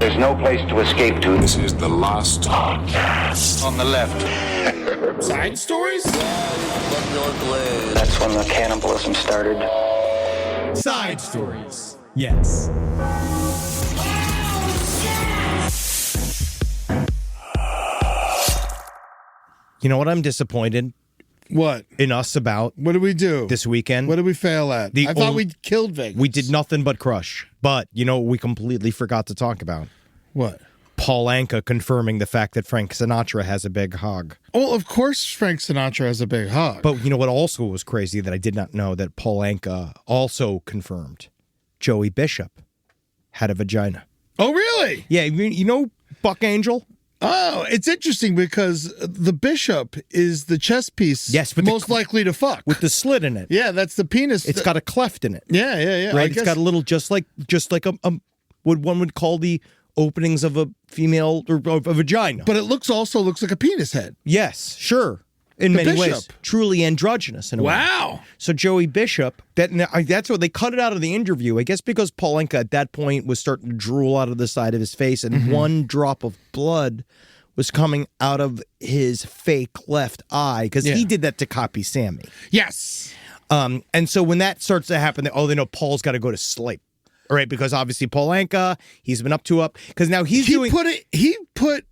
There's no place to escape to. This is the last podcast. On the left. Side stories? That's when the cannibalism started. Side stories. Yes. You know what I'm disappointed What? in us about What did we do? this weekend? What did we fail at? I thought we killed Vegas. We did nothing but crush. But you know what we completely forgot to talk about? What? Paul Anka confirming the fact that Frank Sinatra has a big hog. Well, of course Frank Sinatra has a big hog. But you know what also was crazy that I did not know that Paul Anka also confirmed? Joey Bishop had a vagina. Oh, really? Yeah, you know Buck Angel? Oh, it's interesting because the bishop is the chess piece Yes, but most likely to fuck. With the slit in it. Yeah, that's the penis. It's got a cleft in it. Yeah. Right? It's got a little, just like what one would call the openings of a female or of a vagina. But it also looks like a penis head. Yes, sure. In many ways. Bishop. Truly androgynous in a way. Wow. So Joey Bishop, that's what they cut it out of the interview. I guess because Paul Anka at that point was starting to drool out of the side of his face and one drop of blood was coming out of his fake left eye because he did that to copy Sammy. Yes. And so when that starts to happen, they know Paul's got to go to sleep. All right, because obviously Paul Anka, he's been up because now he put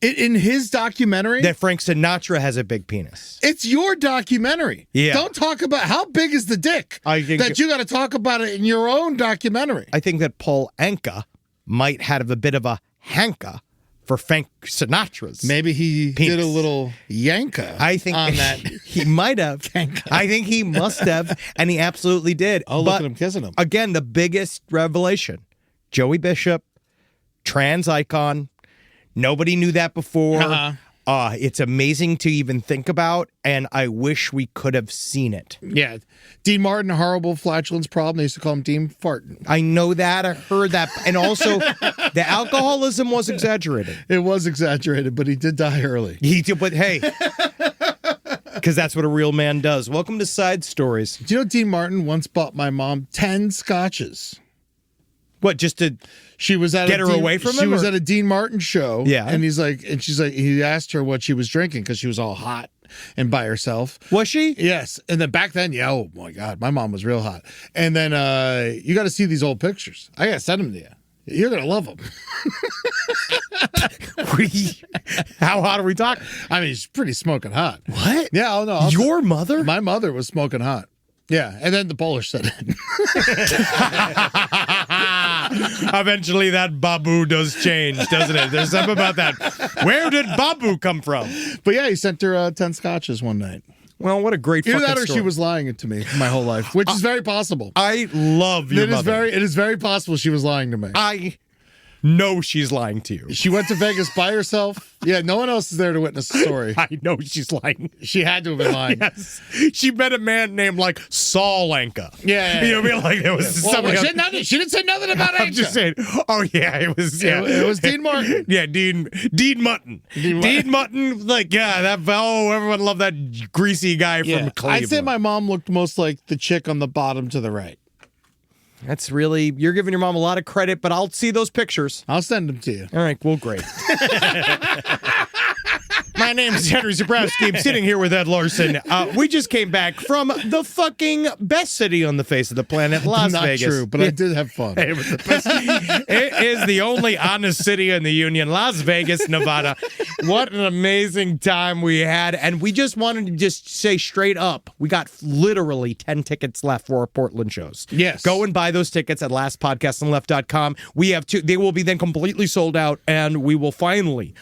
it in his documentary that Frank Sinatra has a big penis. It's your documentary. Yeah. Don't talk about how big is the dick that you got to talk about it in your own documentary. I think that Paul Anka might have a bit of a hanka for Frank Sinatra's. Maybe he penis. did a little yanka. I think on that. He might have. I think he must have, and he absolutely did. Oh, look at him kissing him. Again, the biggest revelation: Joey Bishop, trans icon. Nobody knew that before. It's amazing to even think about, and I wish we could have seen it. Yeah. Dean Martin, horrible flatulence problem. They used to call him Dean Fartin. I know that. I heard that. And also, the alcoholism was exaggerated. It was exaggerated, but he did die early. He did, but hey, because that's what a real man does. Welcome to Side Stories. Do you know Dean Martin once bought my mom 10 scotches? What, just to she was at get her away from him? She was at a Dean Martin show. Yeah. And she's like, he asked her what she was drinking because she was all hot and by herself. Was she? Yes. And then back then, oh my God, my mom was real hot. And then you got to see these old pictures. I got to send them to you. You're going to love them. How hot are we talking? I mean, she's pretty smoking hot. What? Yeah, oh no. Your mother? My mother was smoking hot. Yeah, and then the Polish set in. Eventually that babu does change, doesn't it? There's something about that. Where did babu come from? But yeah, he sent her 10 scotches one night. Well, what a great Either fucking that or story. she was lying to me my whole life, which is very possible. I love your mother. It is very possible she was lying to me. I know she's lying to you. She went to Vegas by herself. Yeah, no one else is there to witness the story. I know she's lying. She had to have been lying. Yes. She met a man named like Saul Anka. Yeah. You know what I mean? Like it was something. She didn't say nothing about Anka. I'm just saying. Oh yeah, it was. Yeah, it was Dean Martin. Yeah, Dean Mutton. Dean Mutton. Like everyone loved that greasy guy from Cleveland. I'd say my mom looked most like the chick on the bottom to the right. That's really, you're giving your mom a lot of credit, but I'll see those pictures. I'll send them to you. All right, well, great. My name's Henry Zabrowski. I'm sitting here with Ed Larson. We just came back from the fucking best city on the face of the planet, Las Vegas. Not true, but I did have fun. It was the best. It is the only honest city in the Union, Las Vegas, Nevada. What an amazing time we had. And we just wanted to just say straight up, we got literally 10 tickets left for our Portland shows. Yes. Go and buy those tickets at lastpodcastonleft.com. We have two. They will be then completely sold out, and we will finally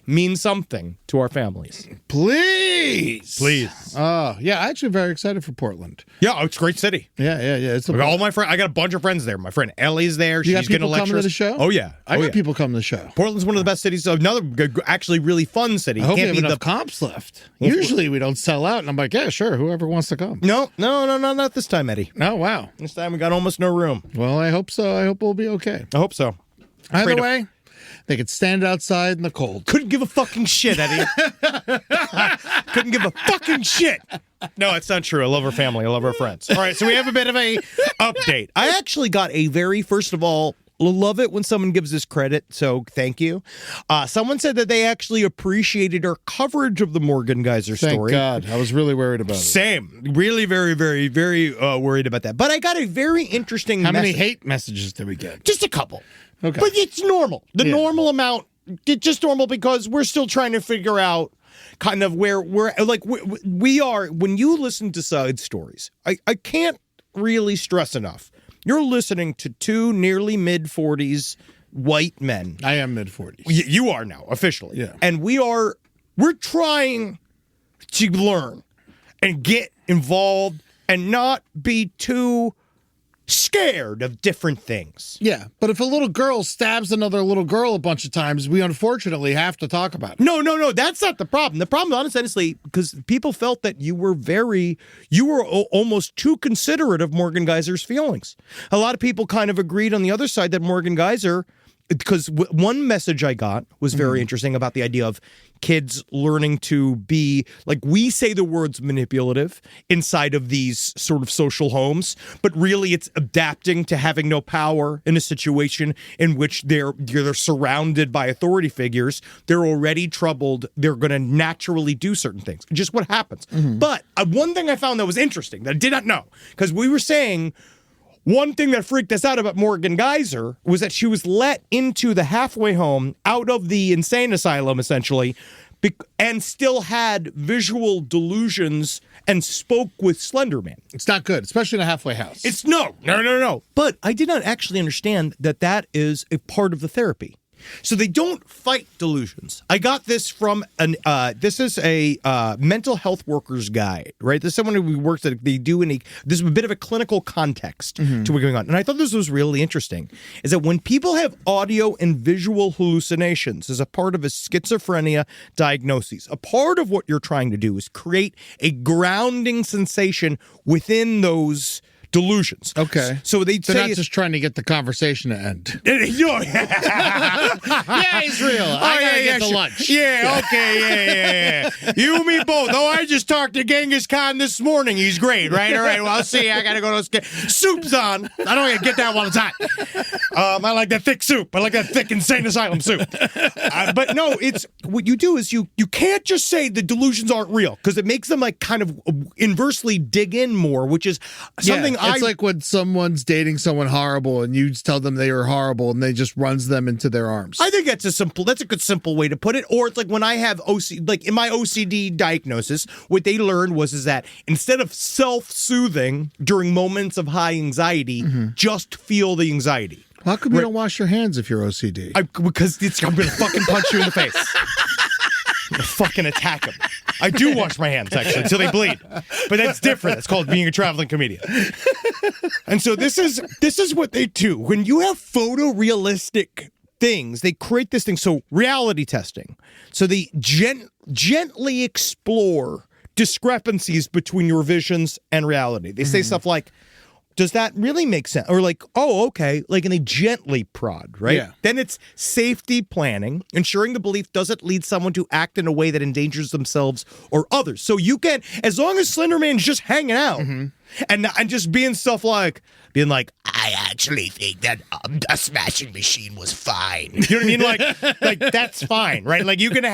mean something to our families. Please. Oh, yeah, I'm actually very excited for Portland. Yeah, it's a great city. Yeah. It's All my friends, I got a bunch of friends there. My friend Ellie's there. You She's got going to people lecture coming to us. the show? Oh, yeah. I got people coming to the show. Portland's one of the best cities. Another actually really fun city. I hope we Can't have be enough comps left. Usually we don't sell out, and I'm like, yeah, sure, whoever wants to come. No, not this time, Eddie. Oh, wow. This time we got almost no room. Well, I hope so. I hope we'll be okay. I hope so. Either way, they could stand outside in the cold. Couldn't give a fucking shit, Eddie. Couldn't give a fucking shit. No, it's not true. I love our family. I love our friends. All right, so we have a bit of a update. I actually got a very, first of all, love it when someone gives us credit, so thank you. Someone said that they actually appreciated our coverage of the Morgan Geyser story. Thank God. I was really worried about it. Same. Really, very, very, very worried about that. But I got a very interesting How many hate messages did we get? Just a couple. Okay. But it's normal. The normal amount, it's just normal because we're still trying to figure out kind of where we are. When you listen to side stories, I can't really stress enough. You're listening to two nearly mid-40s white men. I am mid-40s. You are now, officially. Yeah. And we're trying to learn and get involved and not be too scared of different things. Yeah, but if a little girl stabs another little girl a bunch of times, we unfortunately have to talk about it. No, that's not the problem. The problem, honestly, because people felt that you were almost too considerate of Morgan Geyser's feelings. A lot of people kind of agreed on the other side that Morgan Geyser, because one message I got was very interesting about the idea of kids learning to be, like, we say the words manipulative inside of these sort of social homes, but really it's adapting to having no power in a situation in which they're surrounded by authority figures. They're already troubled. They're going to naturally do certain things. Just what happens. But one thing I found that was interesting that I did not know, because we were saying one thing that freaked us out about Morgan Geyser was that she was let into the halfway home out of the insane asylum, essentially, and still had visual delusions and spoke with Slender Man. It's not good, especially in a halfway house. It's no. But I did not actually understand that is a part of the therapy. So they don't fight delusions. I got this from this is a mental health worker's guide, right? This is someone who works that they do this is a bit of a clinical context to what's going on. And I thought this was really interesting, is that when people have audio and visual hallucinations as a part of a schizophrenia diagnosis, a part of what you're trying to do is create a grounding sensation within those delusions. Okay. So they're not just trying to get the conversation to end. Yeah, he's real. I gotta get to lunch. Yeah, okay, yeah. You and me both. Oh, I just talked to Genghis Khan this morning. He's great, right? All right, well, I'll see. I gotta go to soup's on. I don't get that one at a time. I like that thick soup. I like that thick insane asylum soup. But no, it's what you do is you can't just say the delusions aren't real, because it makes them like kind of inversely dig in more, which is something it's like when someone's dating someone horrible and you tell them they are horrible and they just runs them into their arms. I think that's a good simple way to put it. Or it's like when I have like in my OCD diagnosis, what they learned is that instead of self-soothing during moments of high anxiety, just feel the anxiety. How come you don't wash your hands if you're OCD? Because I'm going to fucking punch you in the face. I'm going to fucking attack him. I do wash my hands, actually, until they bleed. But that's different. It's called being a traveling comedian. And so this is what they do. When you have photorealistic things, they create this thing. So reality testing. So they gently explore discrepancies between your visions and reality. They say stuff like, does that really make sense? Or like, oh, okay. Like, and they gently prod, right? Yeah. Then it's safety planning, ensuring the belief doesn't lead someone to act in a way that endangers themselves or others. So you can, as long as Slenderman's just hanging out and just being stuff like, I actually think that a smashing machine was fine. You know what I mean? Like that's fine, right? Like you can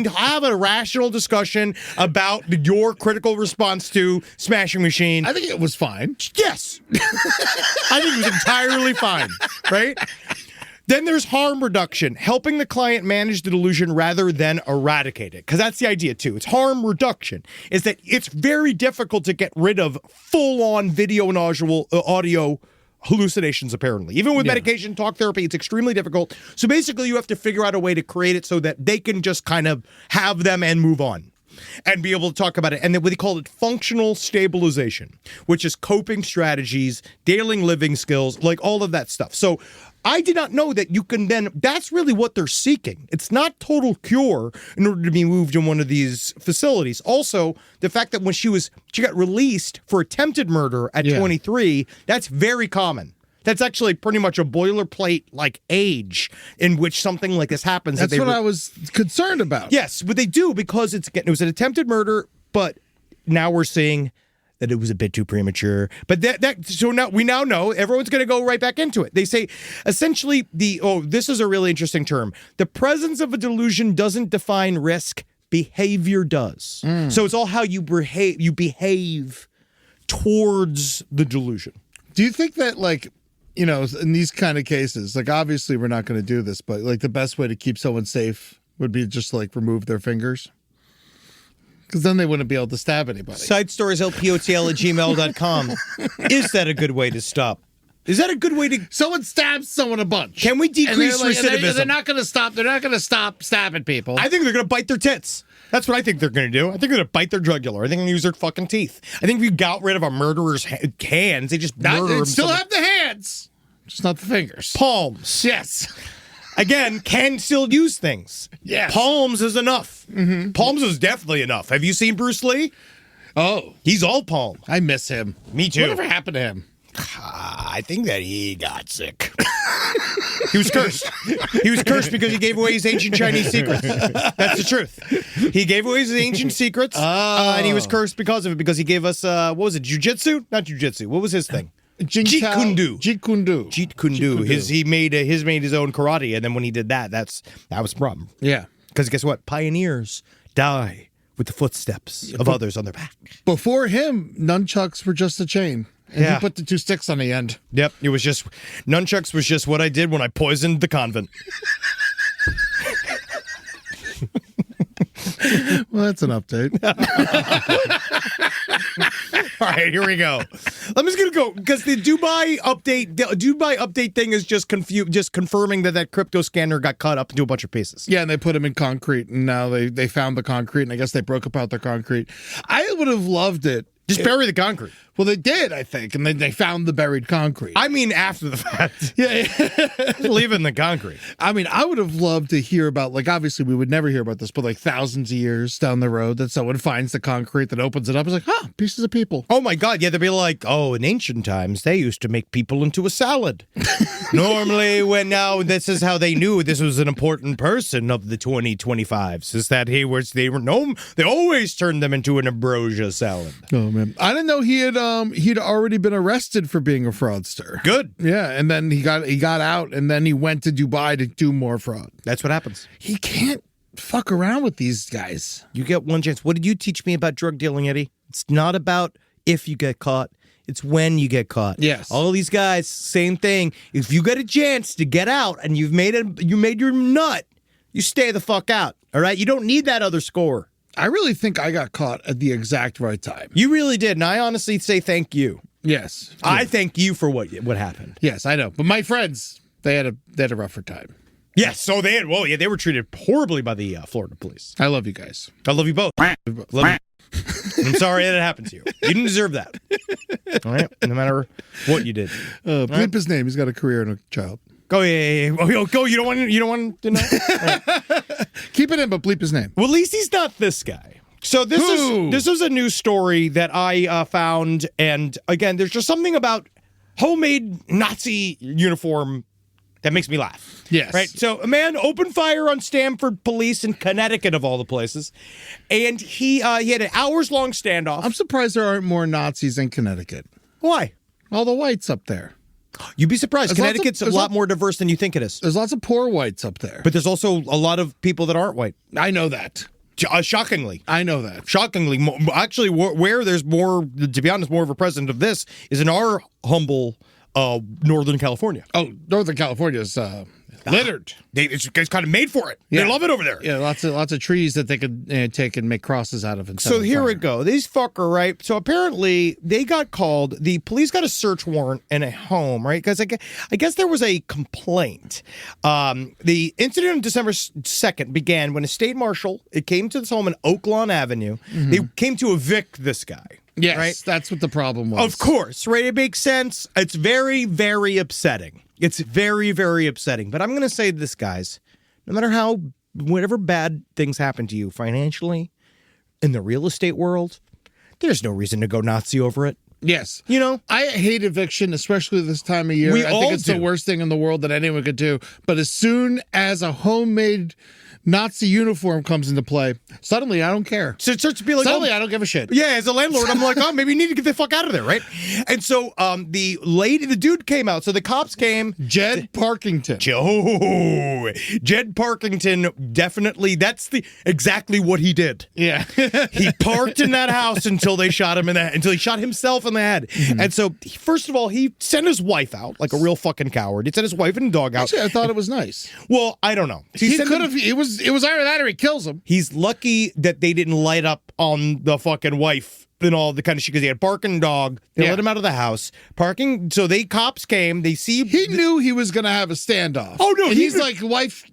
have a rational discussion about your critical response to smashing machine. I think it was fine. Yes. I think it was entirely fine, right? Then there's harm reduction, helping the client manage the delusion rather than eradicate it. Because that's the idea, too. It's harm reduction, is that it's very difficult to get rid of full-on video and audio hallucinations, apparently. Even with medication, talk therapy, it's extremely difficult. So basically, you have to figure out a way to create it so that they can just kind of have them and move on and be able to talk about it. And then they call it functional stabilization, which is coping strategies, daily living skills, like all of that stuff. So I did not know that you can then, that's really what they're seeking. It's not total cure in order to be moved in one of these facilities. Also, the fact that when she got released for attempted murder at 23, that's very common. That's actually pretty much a boilerplate like age in which something like this happens. That's what I was concerned about. Yes, but they do, because it was an attempted murder, but now we're seeing that it was a bit too premature. But so now we know everyone's going to go right back into it. They say essentially this is a really interesting term. The presence of a delusion doesn't define risk, behavior does. So it's all how you behave towards the delusion. Do you think that, like, you know, in these kind of cases, like, obviously we're not going to do this, but like the best way to keep someone safe would be just like remove their fingers? Because then they wouldn't be able to stab anybody. SidestoriesLPOTL@gmail.com. Is that a good way to stop? Is that a good way to? Someone stabs someone a bunch. Can we decrease recidivism? They're not going to stop. They're not going to stop stabbing people. I think they're going to bite their tits. That's what I think they're going to do. I think they're going to bite their jugular. I think they're going to use their fucking teeth. I think if you got rid of a murderer's hands, they just murder They them. still have the hands, just not the fingers. Palms. Yes. Again, can still use things. Yes. Palms is enough. Palms is definitely enough. Have you seen Bruce Lee? Oh, He's all palm. I miss him. Me too. Whatever happened to him? I think that he got sick. He was cursed. He was cursed because he gave away his ancient Chinese secrets. That's the truth. He gave away his ancient secrets, and he was cursed because of it, because he gave us, what was it, jujitsu? Not jujitsu. What was his thing? Jeet Kune Do. Jeet Kune Do. Jeet Kune Do. He made his own karate, and then when he did that was the problem. Yeah. Because guess what? Pioneers die with the footsteps of others on their back. Before him, nunchucks were just a chain. And he put the 2 sticks on the end. Yep, it was just, nunchucks was just what I did when I poisoned the convent. Well, that's an update. All right, here we go. I'm just gonna go because the Dubai update thing is just confirming that crypto scanner got cut up into a bunch of pieces. Yeah, and they put him in concrete, and now they found the concrete, and I guess they broke apart their concrete. I would have loved it. Just bury the concrete. Well, they did, I think, and then they found the buried concrete. I mean, after the fact. Yeah. Leave it in the concrete. I mean, I would have loved to hear about, like, obviously we would never hear about this, but like thousands of years down the road that someone finds the concrete that opens it up. It's like, pieces of people. Oh my God. Yeah, they'd be like, oh, in ancient times, they used to make people into a salad. Normally, now this is how they knew this was an important person of the 2025s, is that they always turned them into an ambrosia salad. Oh man. I didn't know he'd already been arrested for being a fraudster. Good. Yeah, and then he got out, and then he went to Dubai to do more fraud. That's what happens. He can't fuck around with these guys. You get one chance. What did you teach me about drug dealing, Eddie? It's not about if you get caught. It's when you get caught. Yes. All these guys, same thing. If you get a chance to get out and you made your nut, you stay the fuck out. All right? You don't need that other score. I really think I got caught at the exact right time. You really did, and I honestly say thank you. Yes. I thank you for what happened. Yes, I know. But my friends, they had a rougher time. Yes, so they were treated horribly by the Florida police. I love you guys. I love you both. Love you. I'm sorry that it happened to you. You didn't deserve that. All right? No matter what you did. Bleep his name. He's got a career and a child. Go, yeah. Oh, go. You don't want to know? Right. Keep it in, but bleep his name. Well, at least he's not this guy. So this is a news story that I found, and again, there's just something about homemade Nazi uniform that makes me laugh. Yes. Right? So a man opened fire on Stamford police in Connecticut, of all the places, and he had an hours-long standoff. I'm surprised there aren't more Nazis in Connecticut. Why? All the whites up there. You'd be surprised. There's Connecticut's a lot more diverse than you think it is. There's lots of poor whites up there. But there's also a lot of people that aren't white. I know that. Shockingly. I know that. Shockingly. Actually, where there's more, to be honest, more of a precedent of this is in our humble Northern California. Oh, Northern California is littered. It's kind of made for it. Yeah. They love it over there. Yeah, lots of trees that they could take and make crosses out of. So here we go. These fucker, right? So apparently they got called. The police got a search warrant in a home, right? Because I guess there was a complaint. The incident on December 2nd began when a state marshal came to this home in Oak Lawn Avenue. Mm-hmm. They came to evict this guy. Yes, right? That's what the problem was. Of course, right? It makes sense. It's very, very upsetting. It's very, very upsetting. But I'm going to say this, guys. No matter whatever bad things happen to you financially, in the real estate world, there's no reason to go Nazi over it. Yes. You know? I hate eviction, especially this time of year. We I all think it's do. the worst thing in the world that anyone could do. But as soon as a homemade Nazi uniform comes into play, suddenly I don't care. So it starts to be like, Suddenly I don't give a shit. yeah, as a landlord, I'm like, oh, maybe you need to get the fuck out of there, right? And so the dude came out. So the cops came. Jed Parkington. Jed Parkington, definitely. That's exactly what he did. Yeah. He parked in that house until they shot him until he shot himself in the head. And so, first of all, he sent his wife out like a real fucking coward. He sent his wife and dog out. Actually, I thought it was nice. Well, I don't know. He could have. It was either that or he kills him. He's lucky that they didn't light up on the fucking wife and all the kind of shit, because he had a barking dog. They let him out of the house. So cops came. They see he knew he was going to have a standoff. Oh no, and he's like, wife.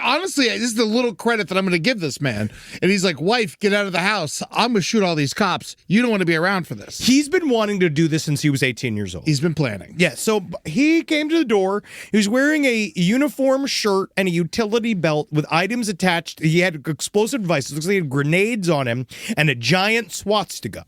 Honestly, this is the little credit that I'm going to give this man. And he's like, wife, get out of the house. I'm going to shoot all these cops. You don't want to be around for this. He's been wanting to do this since he was 18 years old. He's been planning. Yeah, so he came to the door. He was wearing a uniform shirt and a utility belt with items attached. He had explosive devices. Looks like he had grenades on him and a giant swastika.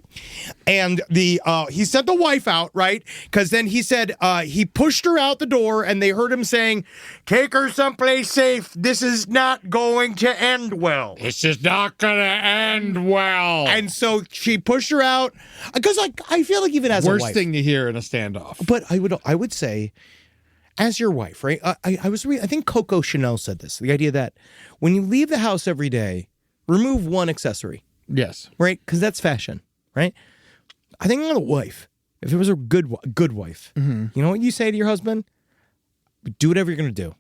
And he sent the wife out, right? Because then he said he pushed her out the door, and they heard him saying, "Take her someplace safe. This is not going to end well. This is not going to end well." And so she pushed her out. Because I feel like even as a wife. Worst thing to hear in a standoff. But I would say, as your wife, right? I think Coco Chanel said this. The idea that when you leave the house every day, remove one accessory. Yes. Right? Because that's fashion, right? I think I'm a wife. If it was a good wife, you know what you say to your husband? Do whatever you're going to do.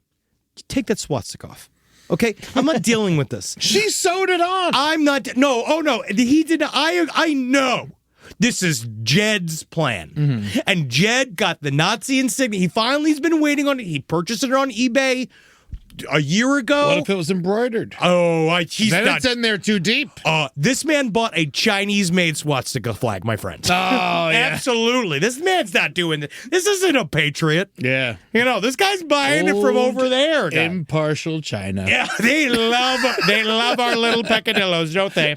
Take that swastika off. Okay? I'm not dealing with this. She sewed it on. I'm not. No. Oh, no. He did not. I know. This is Jed's plan. And Jed got the Nazi insignia. He finally's been waiting on it. He purchased it on eBay a year ago. What if it was embroidered? Oh, he's Then not. it's in there too deep. This man bought a Chinese-made swastika flag, my friend. Oh, yeah. Absolutely. This man's not doing this. This isn't a patriot. Yeah. You know, this guy's buying it from over there. guy. Impartial China. Yeah, they love our little peccadillos, don't they?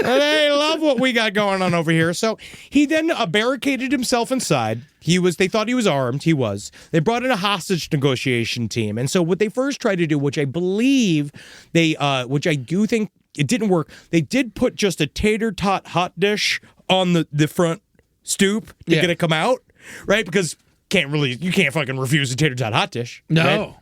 They love what we got going on over here. So he then barricaded himself inside. They thought he was armed. He was. They brought in a hostage negotiation team. And so what they first tried to do, which I believe which I do think it didn't work, they did put just a tater tot hot dish on the front stoop to get it come out, right? Because you can't fucking refuse a tater tot hot dish. No. Right?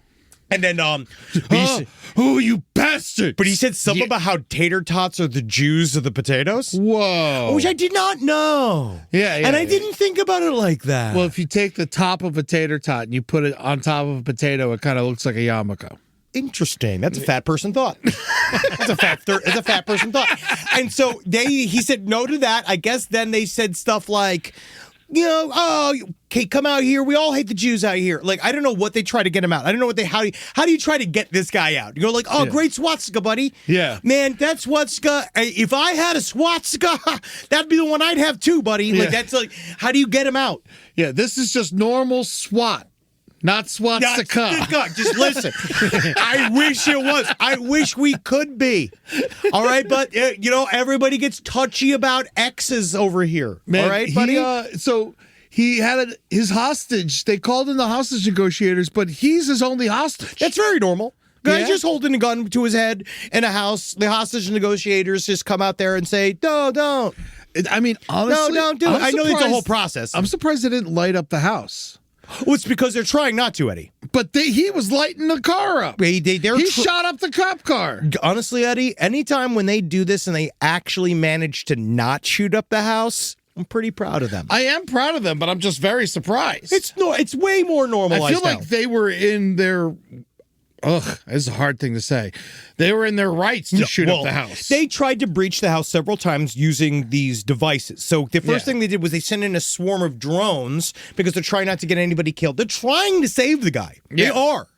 And then, Oh, you bastard! but he said something about how tater tots are the Jews of the potatoes. Whoa. Which I did not know. Yeah, And I yeah. didn't think about it like that. Well, if you take the top of a tater tot and you put it on top of a potato, it kind of looks like a yarmulke. Interesting. That's a fat person thought. It's a fat person thought. And so he said no to that. I guess then they said stuff like, you know, oh, okay, come out here. We all hate the Jews out here. Like, I don't know what they try to get him out. I don't know what how do you try to get this guy out? You go like, oh, great swastika, buddy. Yeah. Man, that swastika, if I had a swastika, that'd be the one I'd have too, buddy. Like, that's like, how do you get him out? Yeah, this is just normal SWAT, not swastika. Just listen. I wish it was. I wish we could be. All right, but you know, everybody gets touchy about X's over here. Man, all right, buddy. So he had his hostage. They called in the hostage negotiators, but he's his only hostage. That's very normal. Guys Yeah? just holding a gun to his head in a house. The hostage negotiators just come out there and say, "No, don't. I mean, honestly, No, don't do it." I'm I know it's a surprised- whole process. I'm surprised they didn't light up the house. Well, it's because they're trying not to, Eddie. But he was lighting the car up. They're He shot up the cop car. Honestly, Eddie, anytime when they do this and they actually manage to not shoot up the house, I'm pretty proud of them. I am proud of them, but I'm just very surprised. It's way more normalized. I feel like now. they were in their. Ugh, this is a hard thing to say. They were in their rights to shoot up the house. They tried to breach the house several times using these devices. So the first thing they did was they sent in a swarm of drones because they're trying not to get anybody killed. They're trying to save the guy. They are.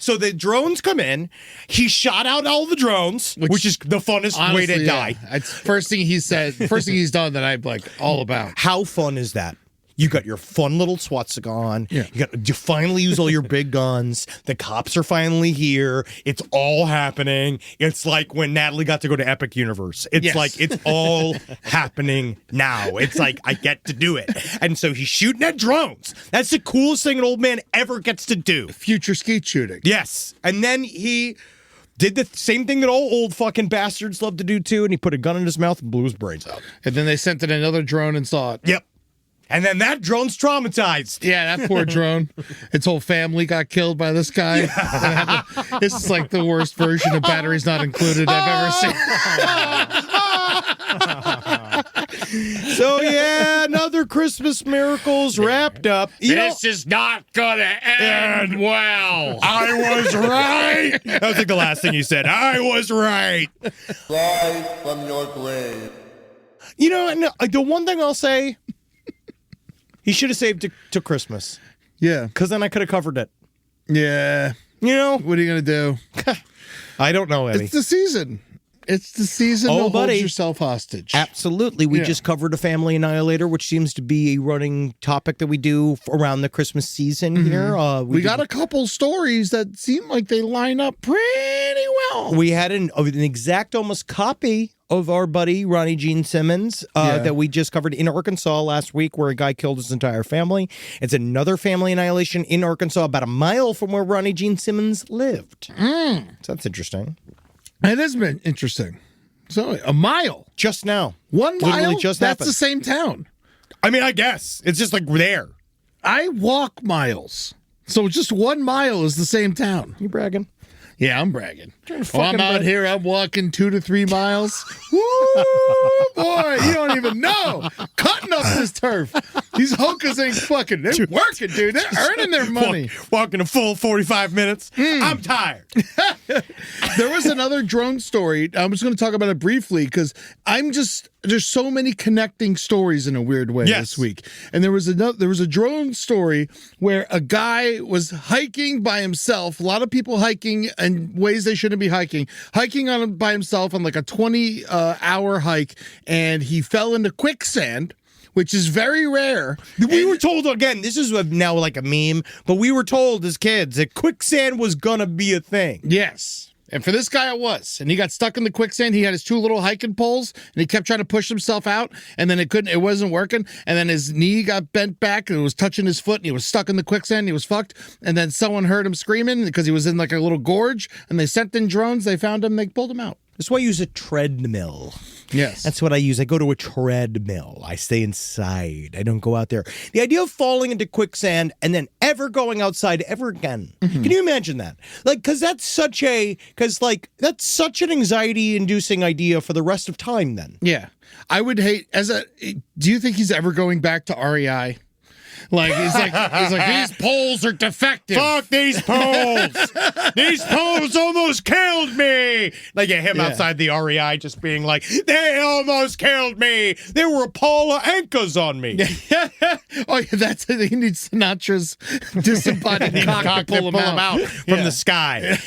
So the drones come in. He shot out all the drones, which is the funnest way to die. It's first thing he said, first thing he's done that I'm like all about. How fun is that? You got your fun little swastika on. Yeah. You finally use all your big guns. The cops are finally here. It's all happening. It's like when Natalie got to go to Epic Universe. It's like it's all happening now. It's like I get to do it. And so he's shooting at drones. That's the coolest thing an old man ever gets to do. Future skeet shooting. Yes. And then he did the same thing that all old fucking bastards love to do too, and he put a gun in his mouth and blew his brains out. And then they sent in another drone and saw it. Yep. And then that drone's traumatized. Yeah, that poor drone. Its whole family got killed by this guy. This is like the worst version of Batteries Not Included I've ever seen. So yeah, another Christmas miracles wrapped up. This is not gonna end well. I was right. That was like the last thing you said. I was right. Rise from your grave. You know, and the one thing I'll say, he should have saved it to Christmas, Yeah. because then I could have covered it. Yeah. You know, What are you going to do? I don't know, Eddie. It's the season. It's the season Oh, to buddy. hold yourself hostage. Absolutely. We Yeah. just covered a family annihilator, which seems to be a running topic that we do around the Christmas season here. We got a couple stories that seem like they line up pretty well. We had an exact almost copy of our buddy Ronnie Gene Simmons that we just covered in Arkansas last week, where a guy killed his entire family. It's another family annihilation in Arkansas, about a mile from where Ronnie Gene Simmons lived. So that's interesting. It has been interesting. So a mile. Just now. 1 mile? Literally just That's happened. the same town. I mean, I guess. It's just like there. I walk miles. So just 1 mile is the same town. You bragging? Yeah, I'm bragging. I'm fucking out brag. here, I'm walking 2 to 3 miles. Woo, boy, you don't even know. Cutting up this turf. These hokas ain't fucking, they're working, dude. They're earning their money. Walking a full 45 minutes. I'm tired. There was another drone story. I'm just going to talk about it briefly because there's so many connecting stories in a weird way this week. And there was a drone story where a guy was hiking by himself. A lot of people hiking in ways they shouldn't be hiking by himself on like a 20-hour hike, and he fell into quicksand, which is very rare. We were told, again, this is now like a meme, but we were told as kids that quicksand was going to be a thing. Yes. And for this guy, it was. And he got stuck in the quicksand. He had his 2 little hiking poles, and he kept trying to push himself out, and then it wasn't working. And then his knee got bent back, and it was touching his foot, and he was stuck in the quicksand, and he was fucked. And then someone heard him screaming because he was in like a little gorge, and they sent in drones. They found him. They pulled him out. That's why I use a treadmill. Yes. That's what I use. I go to a treadmill. I stay inside. I don't go out there. The idea of falling into quicksand and then ever going outside ever again. Can you imagine that? Like, because that's such an anxiety-inducing idea for the rest of time then. Yeah. I would hate do you think he's ever going back to REI? Like he's like these poles are defective. Fuck these poles! These poles almost killed me! Like him outside the REI just being like, they almost killed me! There were Paula Ankas on me! Oh, yeah, that's it. He needs Sinatra's disembodied cock to pull him out from the sky.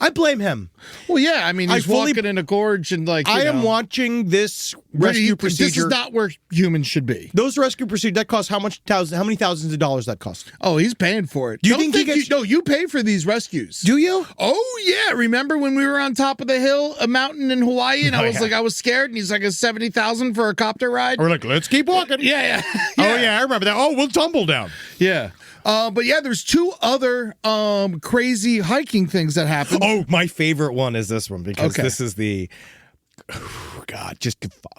I blame him. Well, yeah, I mean, he's walking in a gorge and like, I am watching this rescue procedure. This is not where humans should be. Those rescue procedures, that cost how many thousands of dollars that cost? Oh, he's paying for it. Do you think he gets... No, you pay for these rescues. Do you? Oh, yeah. Remember when we were on top of the hill, a mountain in Hawaii, and I was scared, and he's like, it's $70,000 for a copter ride? We're like, let's keep walking. Yeah. Oh, yeah, I remember that. Oh, we'll tumble down. Yeah. But yeah, there's 2 other crazy hiking things that happen. Oh, my favorite one is this one because this is the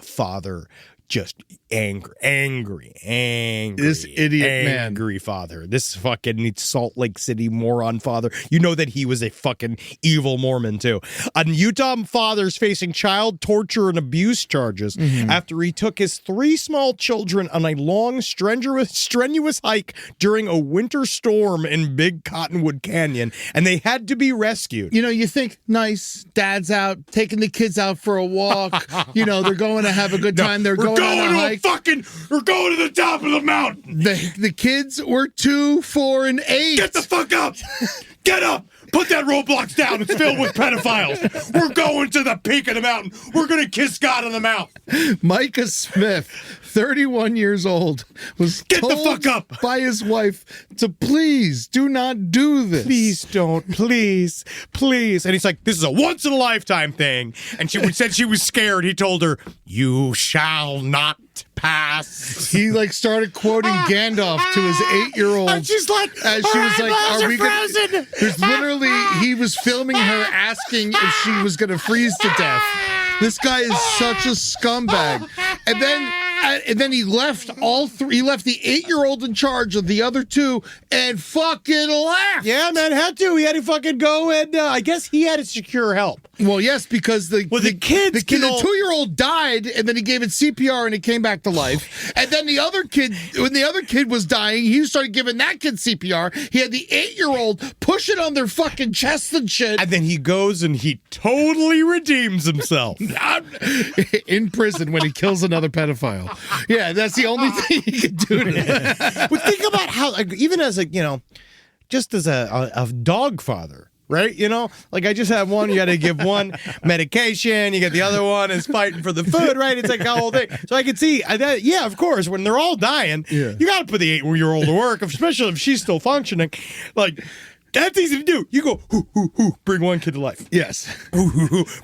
father, just angry. This idiot man. Angry father. This fucking Salt Lake City moron father. You know that he was a fucking evil Mormon too. A Utah father's facing child torture and abuse charges after he took his 3 small children on a long, strenuous hike during a winter storm in Big Cottonwood Canyon, and they had to be rescued. You know, you think, nice, dad's out, taking the kids out for a walk. You know, they're going to have a good time. They're going on a hike. We're going to the top of the mountain. The kids were 2, 4, and 8. Get the fuck up. Get up. Put that roadblocks down. It's filled with pedophiles. We're going to the peak of the mountain. We're going to kiss God on the mouth. Micah Smith 31 years old, was Get the told fuck up! by his wife to please do not do this. Please don't, please. And he's like, this is a once in a lifetime thing. And she said she was scared. He told her, you shall not pass. He like started quoting Gandalf to his 8-year-old. And she's like, as she was like, "Are we frozen?" There's literally, he was filming her asking if she was going to freeze to death. This guy is such a scumbag. And then he left all three. He left the 8-year-old in charge of the other two and fucking left. Yeah, man, had to. He had to fucking go and I guess he had to secure help. Well, yes, because the 2-year-old died, and then he gave it CPR, and it came back to life. And then the other kid, when the other kid was dying, he started giving that kid CPR. He had the 8-year-old push it on their fucking chest and shit. And then he goes and he totally redeems himself. In prison when he kills another pedophile. Yeah, that's the only thing he could do to him. But think about how, like, even as a, just as a dog father. Right? Like I just have one, you got to give one medication, you get the other one is fighting for the food, right? It's like the whole thing. So I can see, yeah, of course, when they're all dying, you got to put the 8-year-old to work, especially if she's still functioning. Like, that's easy to do. You go, bring one kid to life. Yes.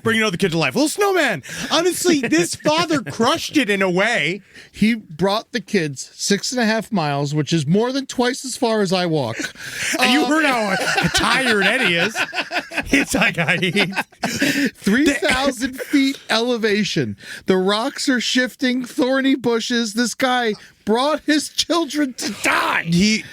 Bring another kid to life. Little snowman. Honestly, this father crushed it in a way. He brought the kids 6.5 miles, which is more than twice as far as I walk. And you heard how tired Eddie is. It's like 3,000 feet elevation. The rocks are shifting, thorny bushes. This guy brought his children to die. He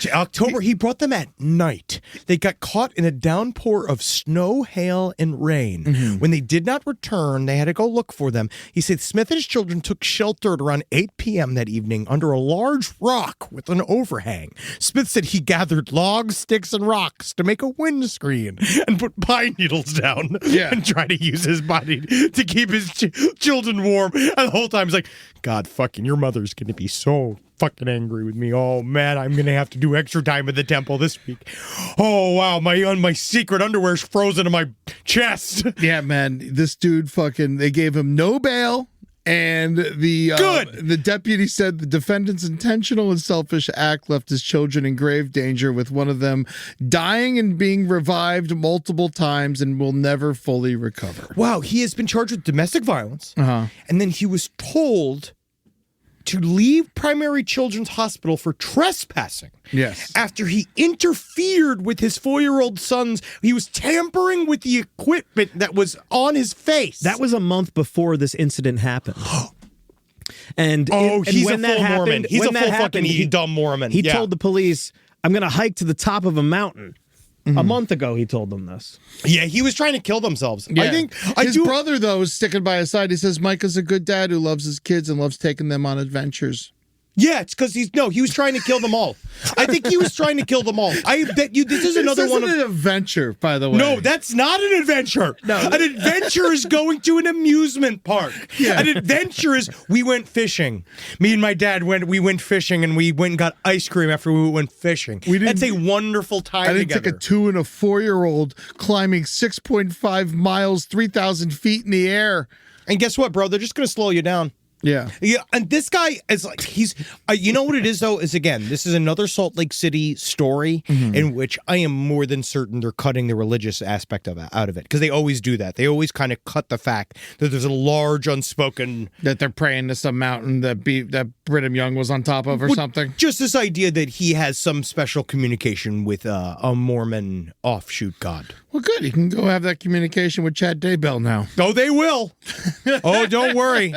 brought them at night. They got caught in a downpour of snow, hail, and rain. Mm-hmm. When they did not return, they had to go look for them. He said Smith and his children took shelter at around 8 p.m. that evening under a large rock with an overhang. Smith said he gathered logs, sticks, and rocks to make a windscreen and put pine needles down and try to use his body to keep his children warm. And the whole time he's like, God, fucking your mother's going to be so fucking angry with me. Oh, man, I'm going to have to do extra time at the temple this week. Oh, wow, my secret underwear's frozen in my chest. Yeah, man, this dude they gave him no bail. And the deputy said the defendant's intentional and selfish act left his children in grave danger, with one of them dying and being revived multiple times and will never fully recover. Wow, he has been charged with domestic violence. And then he was told to leave Primary Children's Hospital for trespassing. Yes. After he interfered with his 4-year-old son's, he was tampering with the equipment that was on his face. That was a month before this incident happened. And he's when a full Mormon. He's a full fucking dumb Mormon. He told the police, I'm going to hike to the top of a mountain. A month ago, he told them this. Yeah, he was trying to kill themselves. Yeah. I think his brother, though, is sticking by his side. He says Micah's a good dad who loves his kids and loves taking them on adventures. Yeah, it's because he was trying to kill them all. I think he was trying to kill them all. I bet you this is another one of an adventure, by the way. No, that's not an adventure. No. An adventure is going to an amusement park. Yeah. An adventure is we went fishing. Me and my dad we went fishing and we went and got ice cream after we went fishing. That's a wonderful time together. I didn't take a 2 and a 4-year-old climbing 6.5 miles, 3,000 feet in the air. And guess what, bro? They're just going to slow you down. Yeah. Yeah, and this guy is like, he's, you know what it is, though, is again, this is another Salt Lake City story in which I am more than certain they're cutting the religious aspect out of it, because they always do that. They always kind of cut the fact that there's a large unspoken... That they're praying to some mountain that Brigham Young was on top of or something. Just this idea that he has some special communication with a Mormon offshoot god. Well, good. He can go have that communication with Chad Daybell now. Oh, they will. Oh, don't worry.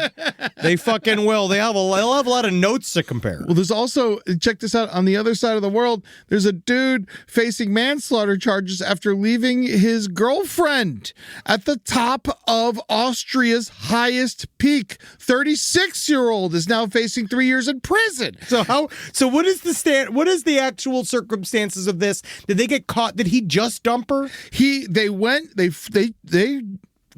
They fucking will. They'll have a lot of notes to compare. Well, there's also, check this out, on the other side of the world, there's a dude facing manslaughter charges after leaving his girlfriend at the top of Austria's highest peak. 36-year-old is now facing 3 years in prison. So what is the actual circumstances of this? Did they get caught? Did he just dump her? They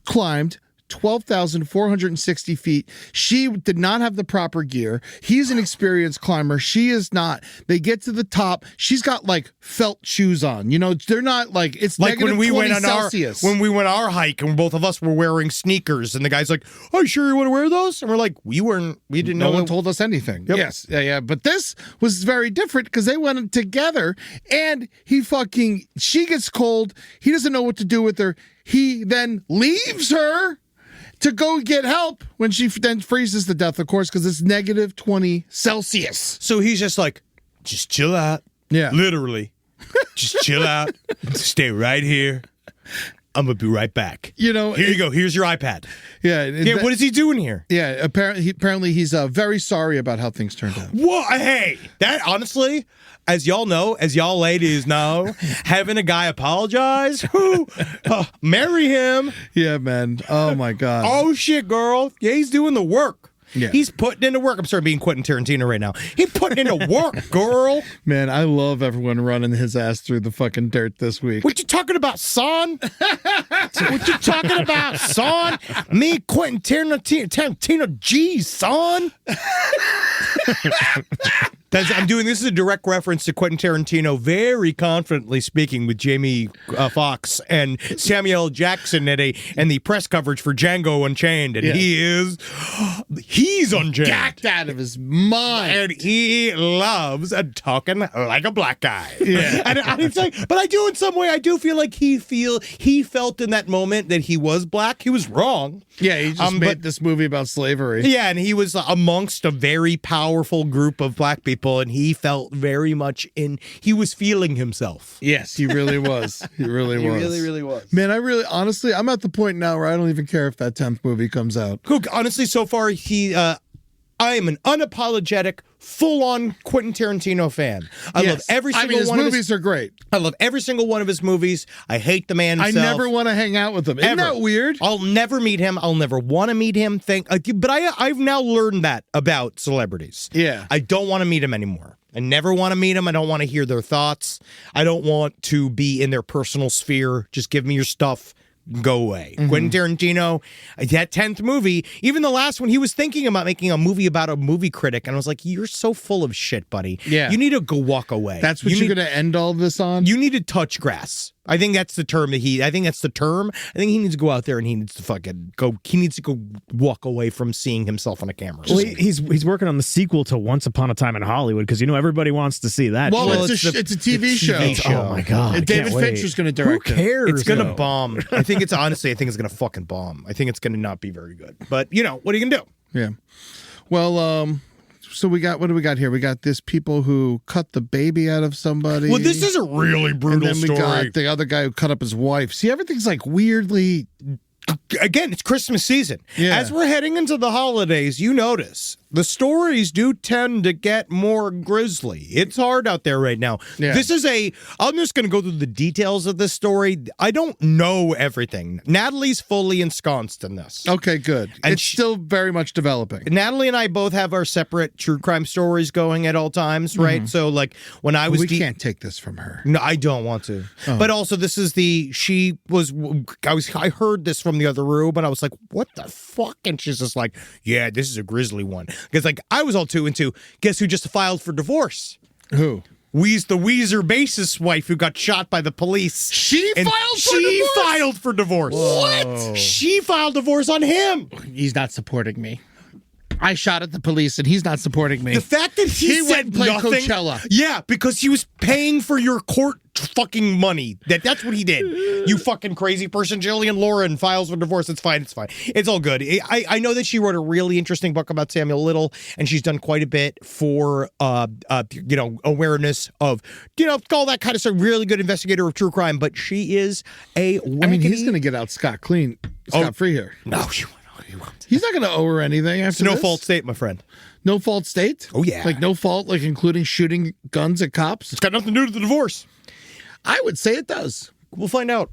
climbed 12,460 feet. She did not have the proper gear. He's an experienced climber. She is not. They get to the top. She's got like felt shoes on. You know, they're not like, it's Like when we went on Celsius. our our hike and both of us were wearing sneakers and the guy's like, "Oh, you sure you want to wear those?" And we're like, we didn't know. No one told us anything. Yep. Yes. Yeah. But this was very different because they went together and she gets cold. He doesn't know what to do with her. He then leaves her to go get help when she then freezes to death, of course, because it's negative 20 Celsius. So he's just like, just chill out. Yeah. Literally. Just chill out. Stay right here. I'm going to be right back. You know, Here you go. Here's your iPad. Yeah. Yeah, what is he doing here? Yeah. Apparently he's very sorry about how things turned out. What? Hey, that honestly, as y'all know, as y'all ladies know, having a guy apologize, marry him. Yeah, man. Oh, my God. Oh, shit, girl. Yeah, he's doing the work. Yeah. He's putting into work. I'm sorry, being Quentin Tarantino right now. He's putting into work, girl. Man, I love everyone running his ass through the fucking dirt this week. What you talking about, son? What you talking about, son? Me, Quentin Tarantino, G, son. I'm doing this is a direct reference to Quentin Tarantino very confidently speaking with Jamie Foxx and Samuel L. Jackson and the press coverage for Django Unchained, and he's unchained, Gacked out of his mind, and he loves talking like a black guy. Yeah, and it's like, but I do in some way. I do feel like he felt in that moment that he was black. He was wrong. Yeah, he just made this movie about slavery. Yeah, and he was amongst a very powerful group of black people, and he felt very much he was feeling himself. Yes, he really was. He really was. He really was. Man, honestly, I'm at the point now where I don't even care if that 10th movie comes out. Honestly, so far, I am an unapologetic, full-on Quentin Tarantino fan. I love every single his one of his movies are great. I love every single one of his movies. I hate the man himself. I never want to hang out with him. Isn't that weird? I'll never meet him. I'll never want to meet him. But I've now learned that about celebrities. Yeah. I don't want to meet him anymore. I never want to meet them. I don't want to hear their thoughts. I don't want to be in their personal sphere. Just give me your stuff. Go away. Mm-hmm. Quentin Tarantino, that 10th movie, even the last one, he was thinking about making a movie about a movie critic. And I was like, you're so full of shit, buddy. Yeah. You need to go walk away. That's what you're going to end all this on? You need to touch grass. I think that's the term I think he needs to go out there and he needs to go walk away from seeing himself on a camera. Well, he's working on the sequel to Once Upon a Time in Hollywood because everybody wants to see that. Well, shit. it's a TV show. Oh my God. And David Fincher's going to direct Who cares? It's going to though? bomb. I think it's going to fucking bomb. I think it's going to not be very good. But, what are you going to do? Yeah. Well, so what do we got here? We got this people who cut the baby out of somebody. Well, this is a really brutal and then we story. got the other guy who cut up his wife. See, everything's like weirdly. Again, it's Christmas season. Yeah. As we're heading into the holidays, you notice the stories do tend to get more grisly. It's hard out there right now. Yeah. I'm just going to go through the details of this story. I don't know everything. Natalie's fully ensconced in this. Okay, good. And it's still very much developing. Natalie and I both have our separate true crime stories going at all times, right? Mm-hmm. So, like, when I was... We can't take this from her. No, I don't want to. Oh. But also, I heard this from the other room, and I was like, what the fuck? And she's just like, yeah, this is a grisly one. Because, like, I was all too into, guess who just filed for divorce? Who? The Weezer bassist wife who got shot by the police. She filed for divorce. What? She filed divorce on him. He's not supporting me. I shot at the police and he's not supporting me. The fact that he went said and played nothing, Coachella. Yeah, because he was paying for your court fucking money. That's what he did. You fucking crazy person. Jillian Lauren files for divorce. It's fine. It's all good. I know that she wrote a really interesting book about Samuel Little, and she's done quite a bit for awareness of all that kind of stuff. Really good investigator of true crime, but she is a wackety... I mean, he's going to get out scot-free here. No, she won't. He's not going to owe her anything after It's no this. fault state, my friend. No fault state? Oh, yeah. Like no fault, like including shooting guns at cops? It's got nothing to do with the divorce. I would say it does. We'll find out.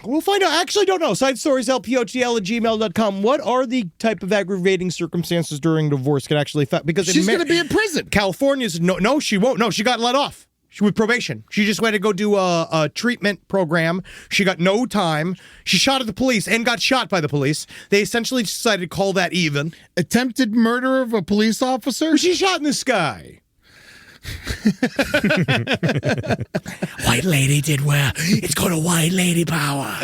I actually don't know. Side stories, lpotl@gmail.com. What are the type of aggravating circumstances during divorce can actually affect? Because she's going to be in prison. California's, no, she won't. No, she got let off. with probation. She just went to go do a treatment program. She got no time. She shot at the police and got shot by the police. They essentially decided to call that even. Attempted murder of a police officer? She shot in the sky. White lady did well. It's called a white lady power.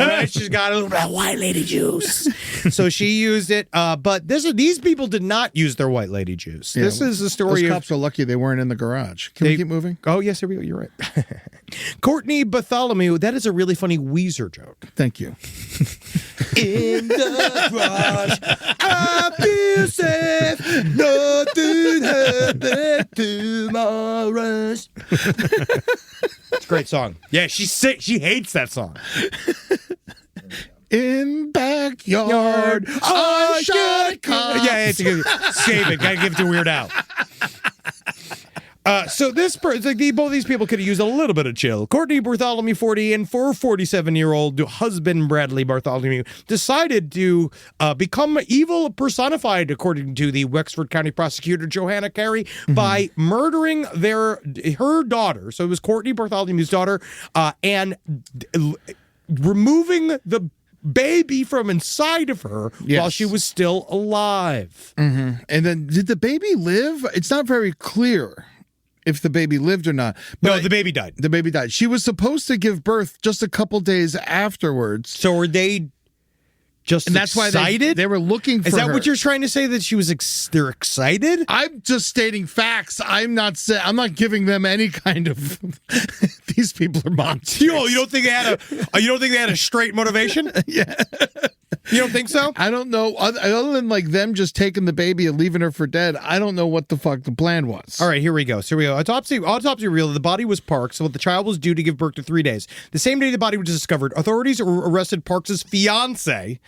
All right, she's got a little bit That white lady juice. So she used it, but these people did not use their white lady juice. Yeah, This is the story Those of... cops are lucky they weren't in the garage. Can we keep moving? Oh, yes, here we go. You're right. Courtney Bartholomew, that is a really funny Weezer joke. Thank you. In the garage, I feel safe. Nothing happened to my rush. It's a great song. Yeah, she's sick. She hates that song. In backyard, I shot cops. Yeah, it's good. Save it. Gotta give it to Weird Al. So both these people could have used a little bit of chill. Courtney Bartholomew, 40, and 47-year-old husband Bradley Bartholomew decided to become evil personified, according to the Wexford County prosecutor Johanna Carey, by murdering her daughter. So it was Courtney Bartholomew's daughter, and removing the baby from inside of her while she was still alive. And then, did the baby live? It's not very clear if the baby lived or not. But No, the baby died. The baby died. She was supposed to give birth just a couple days afterwards. So were they just And that's why they were looking for Is that her. what you're trying to say, that she was they're excited? I'm just stating facts. I'm not giving them any kind of these people are monsters. You don't think they had a straight motivation? Yeah. You don't think so? I don't know. Other than like them just taking the baby and leaving her for dead, I don't know what the fuck the plan was. All right, here we go. Autopsy revealed the body was Parks, so the child was due to give birth to 3 days. The same day the body was discovered, authorities arrested Parks' fiance,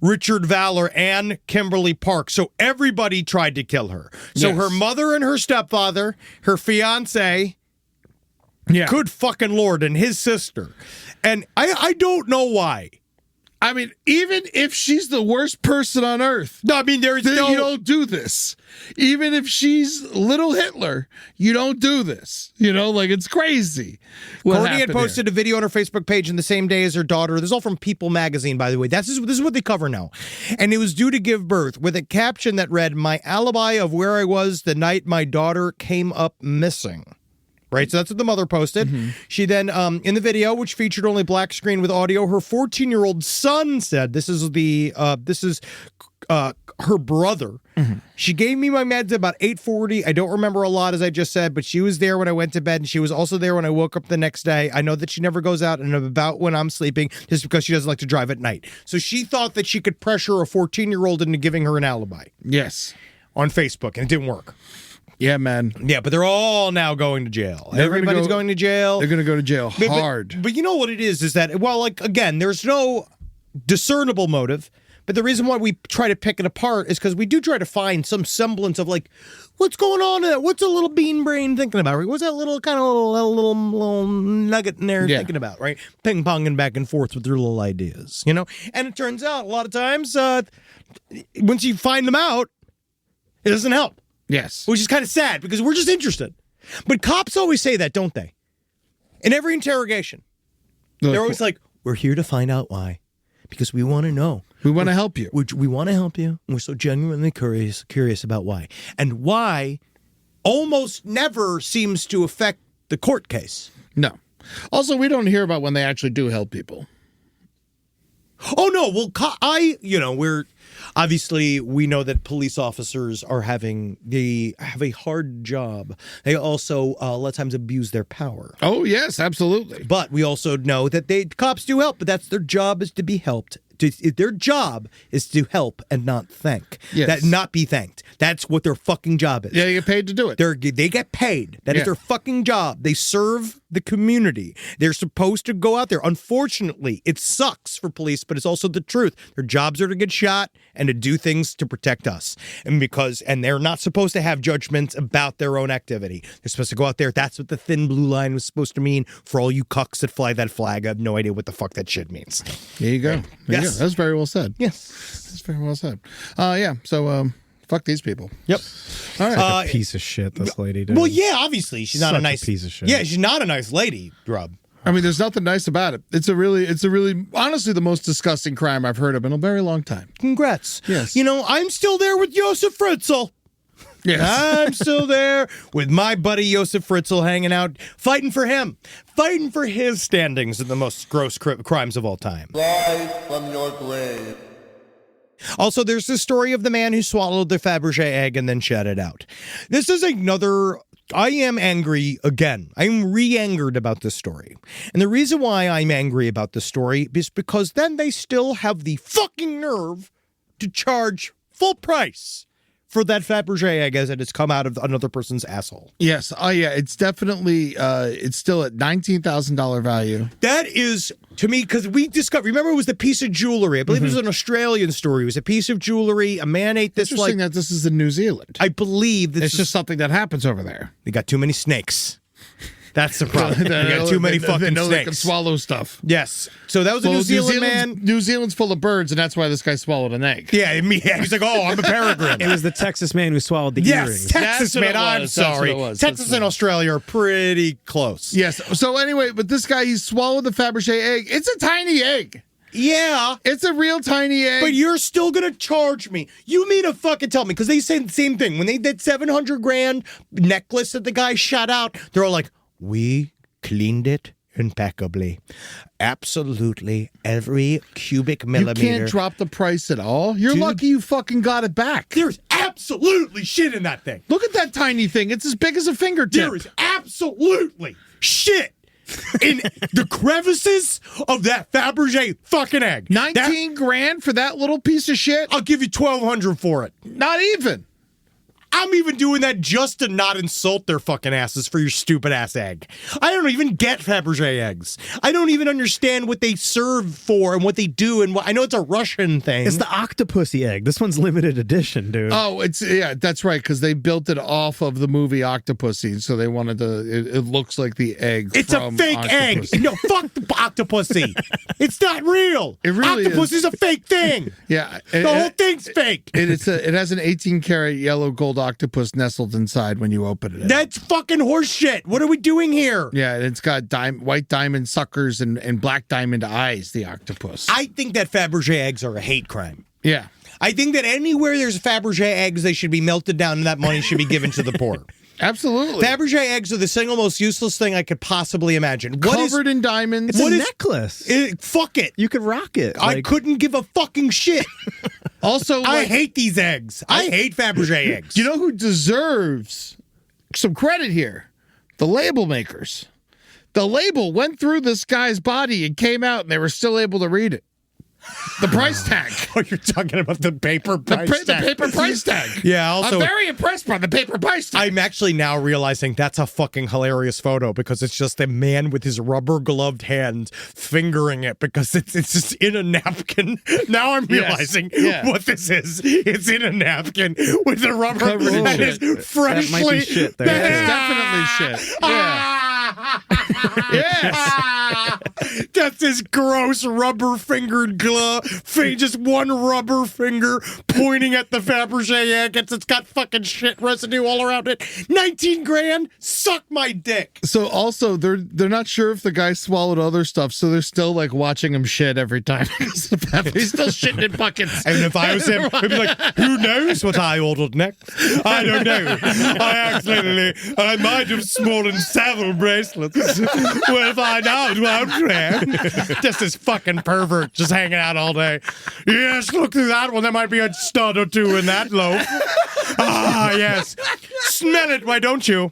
Richard Valor, and Kimberly Parks. So everybody tried to kill her. So Yes. her mother and her stepfather, her fiance, good fucking Lord, and his sister. And I don't know why. I mean, even if she's the worst person on earth, No, I mean, then you don't do this. Even if she's little Hitler, you don't do this. Like it's crazy. Courtney had posted a video on her Facebook page in the same day as her daughter. This is all from People magazine, by the way. This is what they cover now. And it was due to give birth with a caption that read, "My alibi of where I was the night my daughter came up missing." Right, so that's what the mother posted. She then, in the video, which featured only black screen with audio, her 14-year-old son said, "This is her brother." She gave me my meds about 8:40. I don't remember a lot, as I just said, but she was there when I went to bed, and she was also there when I woke up the next day. I know that she never goes out and about when I'm sleeping, just because she doesn't like to drive at night. So she thought that she could pressure a 14-year-old into giving her an alibi. Yes. On Facebook, and it didn't work. Yeah, man. Yeah, but they're all now going to jail. Everybody's going to jail. They're going to go to jail hard. But you know what it is that, well, like, again, there's no discernible motive. But the reason why we try to pick it apart is because we do try to find some semblance of, like, what's going on there? What's a little bean brain thinking about? What's that little kind of little nugget in there thinking about, right? Ping-ponging back and forth with their little ideas, And it turns out a lot of times, once you find them out, it doesn't help. Yes. Which is kind of sad because we're just interested. But cops always say that, don't they? In every interrogation. They're always like, "We're here to find out why. Because we want to know. We want to help you. We want to help you. And we're so genuinely curious about why." And why almost never seems to affect the court case. No. Also, we don't hear about when they actually do help people. Oh, no. Well, we're... Obviously, we know that police officers have a hard job. They also, a lot of times, abuse their power. Oh, yes, absolutely. But we also know that cops do help, but that's their job, is to be helped. Their job is to help and not thank. Yes. That not be thanked. That's what their fucking job is. Yeah, they get paid to do it. They get paid. That is their fucking job. They serve the community. They're supposed to go out there. Unfortunately, it sucks for police, but it's also the truth. Their jobs are to get shot and to do things to protect us. And they're not supposed to have judgments about their own activity. They're supposed to go out there. That's what the thin blue line was supposed to mean. For all you cucks that fly that flag, I have no idea what the fuck that shit means. There you go. There you go. That's very well said. Yes. That's very well said. Yeah. So Fuck these people. Yep. All right. Piece of shit, this lady, dude. Well, yeah, obviously she's not Such a a nice piece of shit. Yeah, she's not a nice lady, Grub. I mean, there's nothing nice about it. It's a really, honestly, the most disgusting crime I've heard of in a very long time. Congrats. Yes. You know, I'm still there with Josef Fritzl. Yes. I'm still there with my buddy Josef Fritzl hanging out, fighting for him, fighting for his standings in the most gross crimes of all time. Rise from your grave. Also, there's the story of the man who swallowed the Fabergé egg and then shat it out. This is another... I am angry again. I'm re-angered about this story. And the reason why I'm angry about this story is because then they still have the fucking nerve to charge full price for that Fabergé egg as it has come out of another person's asshole. Yes. Oh, yeah. It's definitely, it's still at $19,000 value. That is, to me, because we discovered, remember it was the piece of jewelry. I believe it was an Australian story. It was a piece of jewelry. A man ate this Interesting that this is in New Zealand. I believe this It's just something that happens over there. they got too many snakes. That's the problem. They got too many They fucking know they can snakes. swallow stuff. Yes. So that was a New Zealand man. New Zealand's full of birds, and that's why this guy swallowed an egg. Yeah, he's like, oh, I'm a peregrine. It was the Texas man who swallowed the Yes, earrings. Texas That's what man. it I'm was. That's what sorry. it was. Texas and Australia are pretty close. Yes. So anyway, but this guy, he swallowed the Fabergé egg. It's a tiny egg. Yeah. It's a real tiny egg. But you're still gonna charge me. You mean to fucking tell me? Because they said the same thing when they did $700,000 necklace that the guy shot out. They're all like, we cleaned it impeccably. Absolutely every cubic you millimeter. can't drop the price at all. You're lucky you fucking got it back. There's absolutely shit in that thing. Look at that tiny thing. It's as big as a fingertip. There is absolutely shit in the crevices of that Fabergé fucking egg. 19 grand for that little piece of shit? I'll give you $1,200 for it. Not even. I'm even doing that just to not insult their fucking asses for your stupid ass egg. I don't even get Fabergé eggs. I don't even understand what they serve for and what they do. And I know it's a Russian thing. It's the octopusy egg. This one's limited edition, dude. Oh, that's right, because they built it off of the movie Octopussy, so they wanted to. It looks like the egg. It's a from fake Octopussy. egg. No, fuck the octopusy. It's not real. It really Octopus is. is a fake thing. Yeah, The whole thing's fake. It has an 18-karat yellow gold octopus nestled inside when you open it. That's fucking horseshit. What are we doing here? Yeah, and it's got white diamond suckers and black diamond eyes. The octopus. I think that Fabergé eggs are a hate crime. Yeah. I think that anywhere there's Fabergé eggs, they should be melted down and that money should be given to the poor. Absolutely. Fabergé eggs are the single most useless thing I could possibly imagine. Covered in diamonds. It's a necklace. Fuck it. You could rock it. I couldn't give a fucking shit. Also, I hate these eggs. I hate Fabergé eggs. You know who deserves some credit here? The label makers. The label went through this guy's body and came out, and they were still able to read it. The price tag. Oh, you're talking about the paper price The tag. paper price tag. Yeah, also, I'm very impressed by the paper price tag. I'm actually now realizing that's a fucking hilarious photo because it's just a man with his rubber gloved hand fingering it because it's just in a napkin. Now I'm realizing what this is. It's in a napkin with the rubber Covered in that shit. is freshly. That might be shit there. It's definitely shit. Yeah. Yes. That's his gross rubber fingered glove. Just one rubber finger pointing at the Fabergé egg. It's got fucking shit residue all around it. 19 grand? Suck my dick. So also they're not sure if the guy swallowed other stuff, so they're still like watching him shit every time. He's still shitting in buckets. And if I was him, I'd be like, who knows what I ordered next? I don't know. I might have swollen several bracelets. We'll find out, won't we? Just this fucking pervert just hanging out all day. Yes, look through that one. There might be a stud or two in that loaf. Ah, yes. Smell it, why don't you?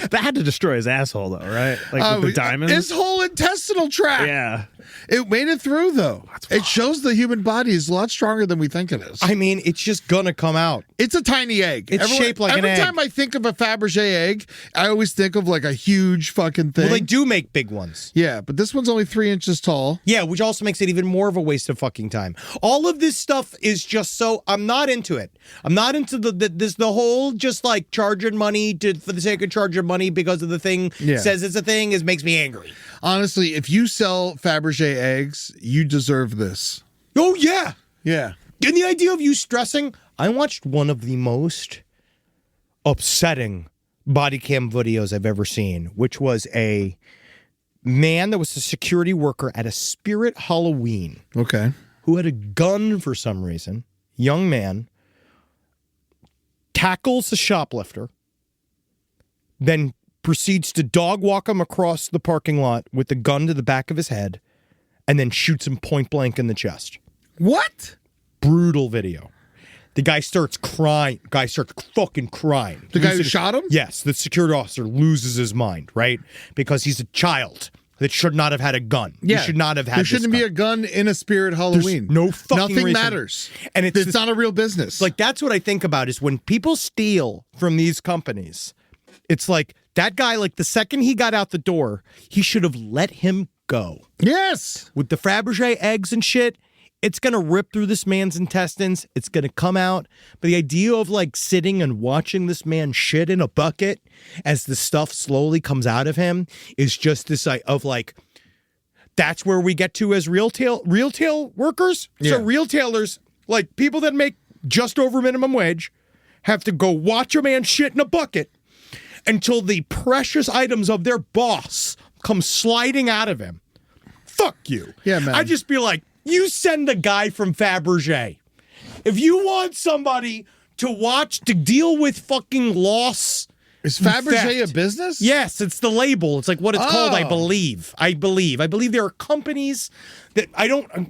That had to destroy his asshole, though, right? Like with the diamonds. His whole intestinal tract. Yeah. It made it through, though. It shows the human body is a lot stronger than we think it is. I mean, it's just gonna come out. It's a tiny egg. It's shaped like an egg. Every time I think of a Fabergé egg, I always think of like a huge fucking thing. Well, they do make big ones. Yeah, but this one's only 3 inches tall. Yeah, which also makes it even more of a waste of fucking time. All of this stuff is just so I'm not into it. I'm not into the whole just like charging money for the sake of charging money because of the thing says it's a thing makes me angry. Honestly, if you sell Fabergé eggs, you deserve this. Oh yeah. Yeah. And the idea of you stressing, I watched one of the most upsetting body cam videos I've ever seen, which was a man that was a security worker at a Spirit Halloween Okay. who had a gun for some reason. Young man tackles the shoplifter, then proceeds to dog walk him across the parking lot with the gun to the back of his head, and then shoots him point blank in the chest. What? Brutal video. The guy starts crying. Guy starts fucking crying. The guy who shot him? Yes, the security officer loses his mind, right? Because he's a child that should not have had a gun. Yeah. He should not have had There this shouldn't be gun. a gun in a Spirit Halloween. no fucking Nothing reason. matters. And it's not a real business. Like, that's what I think about is when people steal from these companies, it's like that guy, like the second he got out the door, he should have let him go. yes. With the Fabergé eggs and shit, it's going to rip through this man's intestines. It's going to come out. But the idea of like sitting and watching this man shit in a bucket as the stuff slowly comes out of him is just this of like, that's where we get to as retail workers. Yeah. So retailers, like people that make just over minimum wage, have to go watch a man shit in a bucket until the precious items of their boss come sliding out of him. Fuck you. Yeah, man. I'd just be like, you send the guy from Fabergé. If you want somebody to deal with fucking loss. Is Fabergé theft. a business? Yes, it's the label. It's like what it's called, I Oh. believe. I believe there are companies that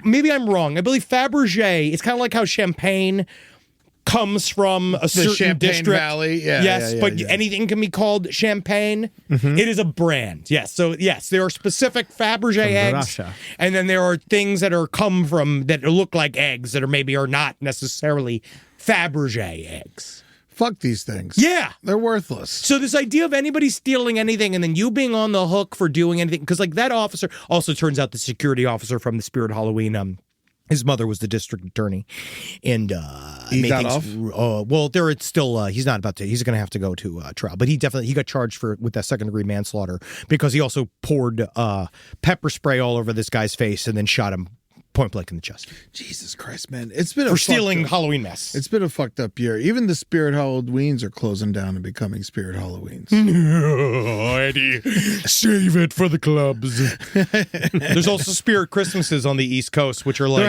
maybe I'm wrong. I believe Fabergé, it's kind of like how champagne comes from a certain Champagne district. Valley. Yeah, yes, yeah, but yeah. anything can be called champagne. It is a brand. Yes. So yes, there are specific Fabergé eggs. Russia. And then there are things that that look like eggs that are not necessarily Fabergé eggs. Fuck these things. Yeah. They're worthless. So this idea of anybody stealing anything and then you being on the hook for doing anything, because like that officer also turns out the security officer from the Spirit Halloween, his mother was the district attorney, and He got off? Well, it's still he's not about to. He's going to have to go to trial, but he got charged with that second-degree manslaughter because he also poured pepper spray all over this guy's face and then shot him point blank in the chest Jesus Christ, man. It's been for stealing Halloween mess. It's been a fucked up year. Even the Spirit Halloweens are closing down and becoming Spirit Halloweens. Oh, Eddie, save it for the clubs. There's also Spirit Christmases on the East Coast, which are like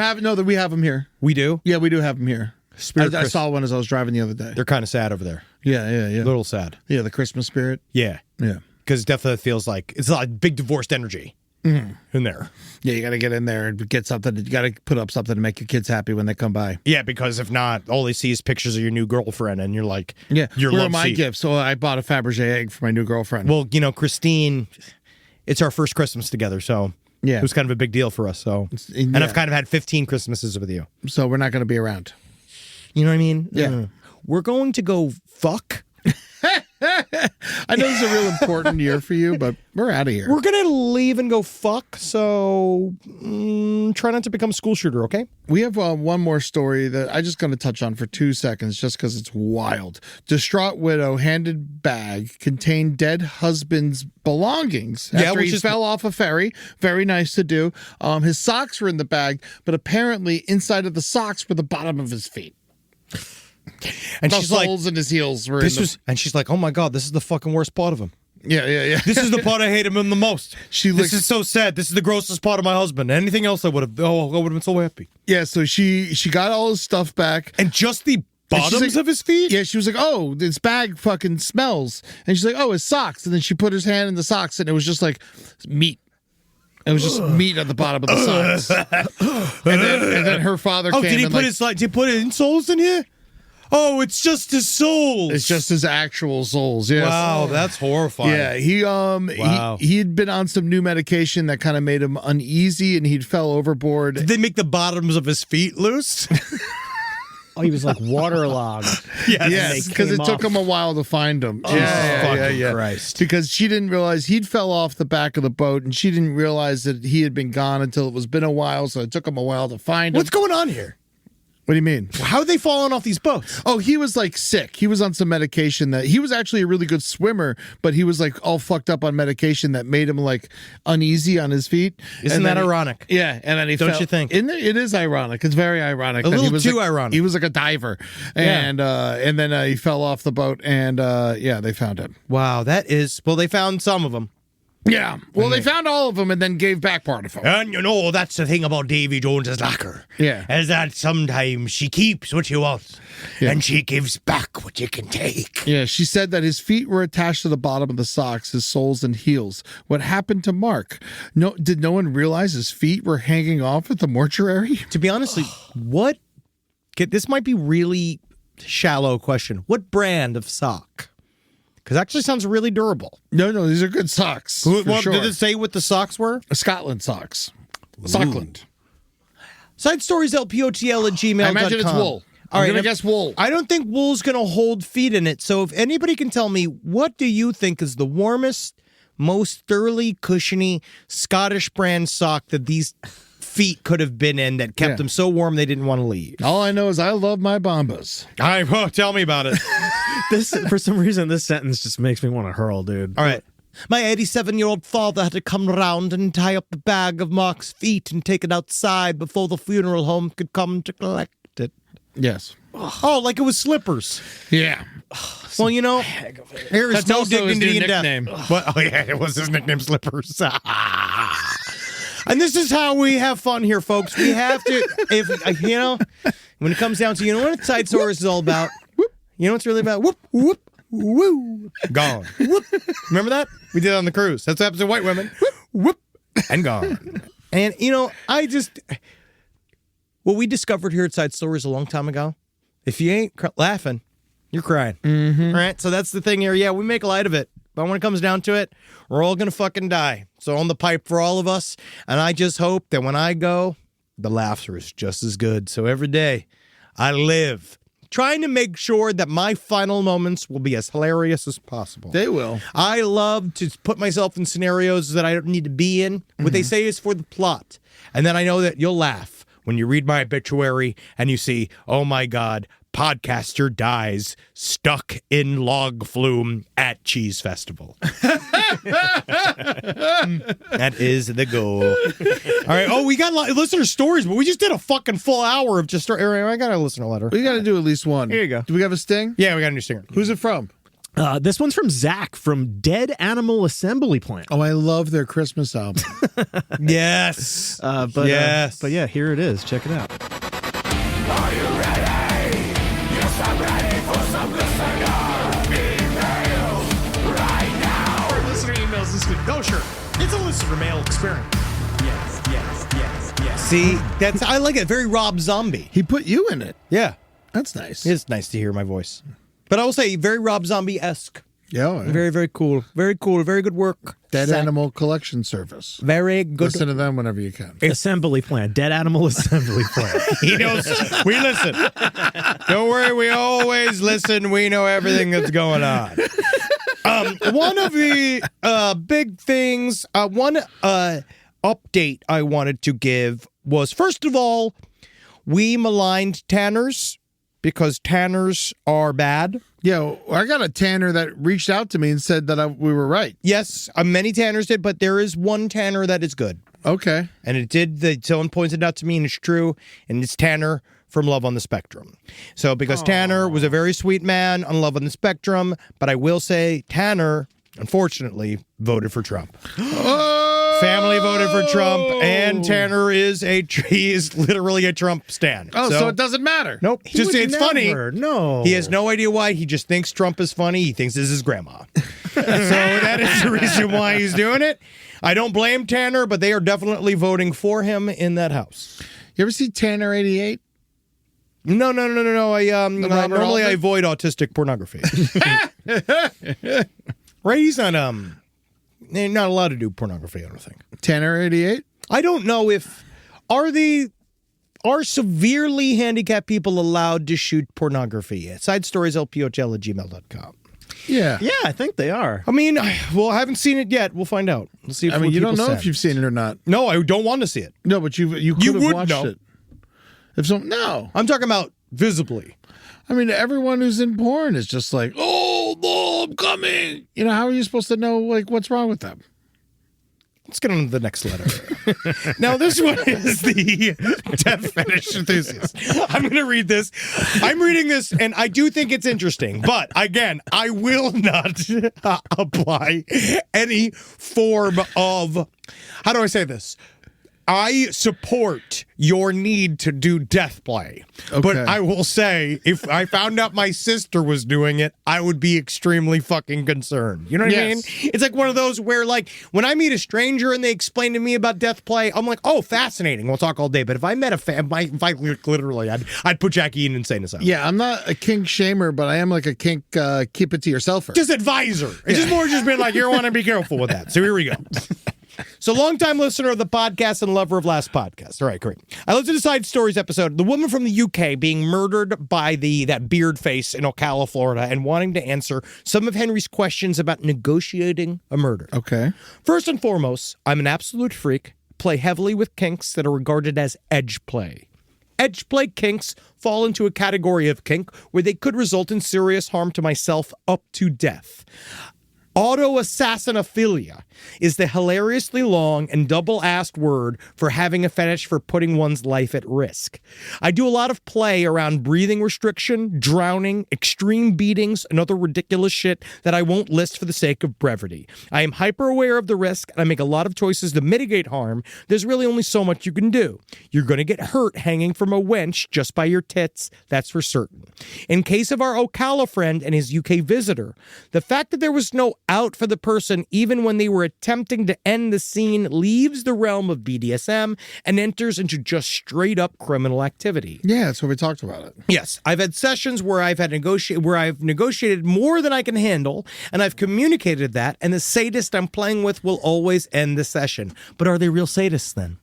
we have them here. we do. Yeah, we do have them here. Spirit I saw one as I was driving the other day. They're kind of sad over there. Yeah. A little sad. Yeah, the Christmas spirit. Yeah. Yeah. Because it definitely feels like it's a lot of big divorced energy in there. Yeah, you got to get in there and get something. You got to put up something to make your kids happy when they come by. Yeah, because if not, all they see is pictures of your new girlfriend, and you're like, Yeah. your Where love are my seat. gifts? So I bought a Fabergé egg for my new girlfriend. Well, Christine, it's our first Christmas together, so Yeah. it was kind of a big deal for us. So, and yeah. I've kind of had 15 Christmases with you. So we're not going to be around. You know what I mean? Yeah. We're going to go fuck. I know this is a real important year for you, but we're out of here. We're going to leave and go fuck, so try not to become a school shooter, okay? We have one more story that I just going to touch on for 2 seconds just because it's wild. Distraught widow handed bag contained dead husband's belongings after which he is- fell off a ferry. Very nice to do. His socks were in the bag, but apparently inside of the socks were the bottom of his feet. And The she's like, soles and his heels were in the... and she's like, oh my God, this is the fucking worst part of him. Yeah. This is the part I hate him the most. This is so sad. This is the grossest part of my husband. Anything else I would have been so happy. Yeah, so she got all his stuff back. And just the And she's bottoms like- of his feet? Yeah, she was like, oh, this bag fucking smells. And she's like, oh, his socks. And then she put his hand in the socks and it was just like meat. It was just meat at the bottom of the socks. and then her father came did he and put like, did he put insoles in here? Oh, it's just his soles. it's just his actual soles. Yes. Wow, that's horrifying. Yeah, he had been on some new medication that kind of made him uneasy and he'd fell overboard. Did they make the bottoms of his feet loose? Oh, he was like waterlogged. Yes, they because it came took off. him a while to find him. fucking Christ. Because she didn't realize he'd fell off the back of the boat, and she didn't realize that he had been gone until it was been a while. So it took him a while to find him. What's going on here? What do you mean? How are they falling off these boats? Oh, he was like sick. He was on some medication that he was actually a really good swimmer, but he was like all fucked up on medication that made him like uneasy on his feet. Isn't that ironic? Yeah, and then he Don't fell- you think? It is ironic. It's very ironic. A that he little was too like- ironic. He was like a diver, and then he fell off the boat, and they found him. Wow, that is. Well, they found some of them. Yeah, well, they found all of them and then gave back part of them. And you know, that's the thing about Davy Jones's locker. Yeah. Is that sometimes she keeps what she wants and she gives back what you can take. Yeah, she said that his feet were attached to the bottom of the socks, his soles and heels. What happened to Mark? Did no one realize his feet were hanging off at the mortuary? To be honest, what? This might be really shallow question. What brand of sock? Because it actually sounds really durable. No, these are good socks. For sure. Did it say what the socks were? Scotland socks. Sockland. Side stories LPOTL@gmail.com. I imagine it's wool. I'm going to guess wool. I don't think wool's going to hold feet in it. So if anybody can tell me, what do you think is the warmest, most thoroughly cushiony Scottish brand sock that these feet could have been in that kept them so warm they didn't want to leave? All I know is I love my Bombas. Tell me about it. For some reason, this sentence just makes me want to hurl, dude. All right. My 87-year-old father had to come round and tie up the bag of Mark's feet and take it outside before the funeral home could come to collect it. Yes. Oh, like it was slippers. Yeah. Well, you know, there is That's no also his dignity new in death. nickname. What? Oh, yeah, it was his nickname, Slippers. And this is how we have fun here, folks. We have to, when it comes down to, what Side Stories is all about? You know what it's really about? Whoop, whoop, woo. Gone. Whoop. Remember that? We did it on the cruise. That's the episode of White Women. Whoop, whoop, and gone. And, what we discovered here at Side Stories a long time ago, if you ain't laughing, you're crying. Mm-hmm. All right? So that's the thing here. Yeah, we make light of it. But when it comes down to it, we're all going to fucking die. So on the pipe for all of us. And I just hope that when I go, the laughter is just as good. So every day, I live trying to make sure that my final moments will be as hilarious as possible. They will. I love to put myself in scenarios that I don't need to be in. What they say is for the plot. And then I know that you'll laugh when you read my obituary and you see, oh my God, podcaster dies stuck in log flume at Cheese Festival. That is the goal. All right. Oh, we got listener stories, but we just did a fucking full hour of just. I got a listener letter. We got to do at least one. Here you go. Do we have a sting? Yeah, we got a new singer. Who's it from? This one's from Zach from Dead Animal Assembly Plant. Oh, I love their Christmas album. Yes. But yeah, here it is. Check it out. Listener emails this week. Oh, sure. It's a listener mail experience. Yes. See, I like it. Very Rob Zombie. He put you in it. Yeah. That's nice. It's nice to hear my voice. But I will say, very Rob Zombie-esque. Yeah. Very, very cool. Very cool. Very good work. Dead Zach. Animal Collection Service. Very good. Listen to them whenever you can. Assembly Plant. Dead Animal Assembly Plant. He knows. We listen. Don't worry. We always listen. We know everything that's going on. One of the big things, one update I wanted to give was, first of all, we maligned tanners because tanners are bad. Yeah, I got a tanner that reached out to me and said that we were right. Yes, many tanners did, but there is one tanner that is good. Okay. And it did, someone pointed out to me, and it's true, and it's Tanner from Love on the Spectrum. So, because Tanner was a very sweet man on Love on the Spectrum, but I will say Tanner, unfortunately, voted for Trump. Family voted for Trump, and Tanner is he is literally a Trump stan. Oh, so it doesn't matter. Nope. He would It's funny. No. He has no idea why. He just thinks Trump is funny. He thinks this is his grandma. So that is the reason why he's doing it. I don't blame Tanner, but they are definitely voting for him in that house. You ever see Tanner 88? No. I normally Altman? I avoid autistic pornography. Right? He's not they're not allowed to do pornography, I don't think. Tanner 88? I don't know if are severely handicapped people allowed to shoot pornography? Side stories LPOTL@gmail.com. Yeah. Yeah, I think they are. I mean, well, I haven't seen it yet. We'll find out. We'll see. If I mean, what you don't people know send. if you've seen it or not. No, I don't want to see it. No, but you could have would watched know. it. No. I'm talking about visibly. I mean, everyone who's in porn is just like, oh, no, I'm coming. You know, how are you supposed to know, like, what's wrong with them? Let's get on to the next letter. Now, this one is the death fetish enthusiast. I'm going to read this. I'm reading this, and I do think it's interesting. But, again, I will not apply any form of, how do I say this? I support your need to do death play. But I will say, if I found out my sister was doing it, I would be extremely fucking concerned. You know what I mean? It's like one of those where, like, when I meet a stranger and they explain to me about death play, I'm like, oh, fascinating. We'll talk all day. But if I met literally, I'd put Jackie in insane asylum. Yeah, I'm not a kink shamer, but I am like a kink keep it to yourselfer. Just advisor. It's just more just being like, you want to be careful with that. So here we go. So, longtime listener of the podcast and lover of last podcast. All right, great. I listened to Side Stories episode, the woman from the UK being murdered by that beard face in Ocala, Florida, and wanting to answer some of Henry's questions about negotiating a murder. Okay. First and foremost, I'm an absolute freak, play heavily with kinks that are regarded as edge play. Edge play kinks fall into a category of kink where they could result in serious harm to myself up to death. Auto-assassinophilia is the hilariously long and double-assed word for having a fetish for putting one's life at risk. I do a lot of play around breathing restriction, drowning, extreme beatings, and other ridiculous shit that I won't list for the sake of brevity. I am hyper-aware of the risk, and I make a lot of choices to mitigate harm. There's really only so much you can do. You're going to get hurt hanging from a wench just by your tits, that's for certain. In case of our Ocala friend and his UK visitor, the fact that there was no out for the person even when they were attempting to end the scene leaves the realm of BDSM and enters into just straight up criminal activity. Yeah, that's what we talked about it. Yes, I've had sessions where I've negotiated more than I can handle, and I've communicated that, and the sadist I'm playing with will always end the session. But are they real sadists then?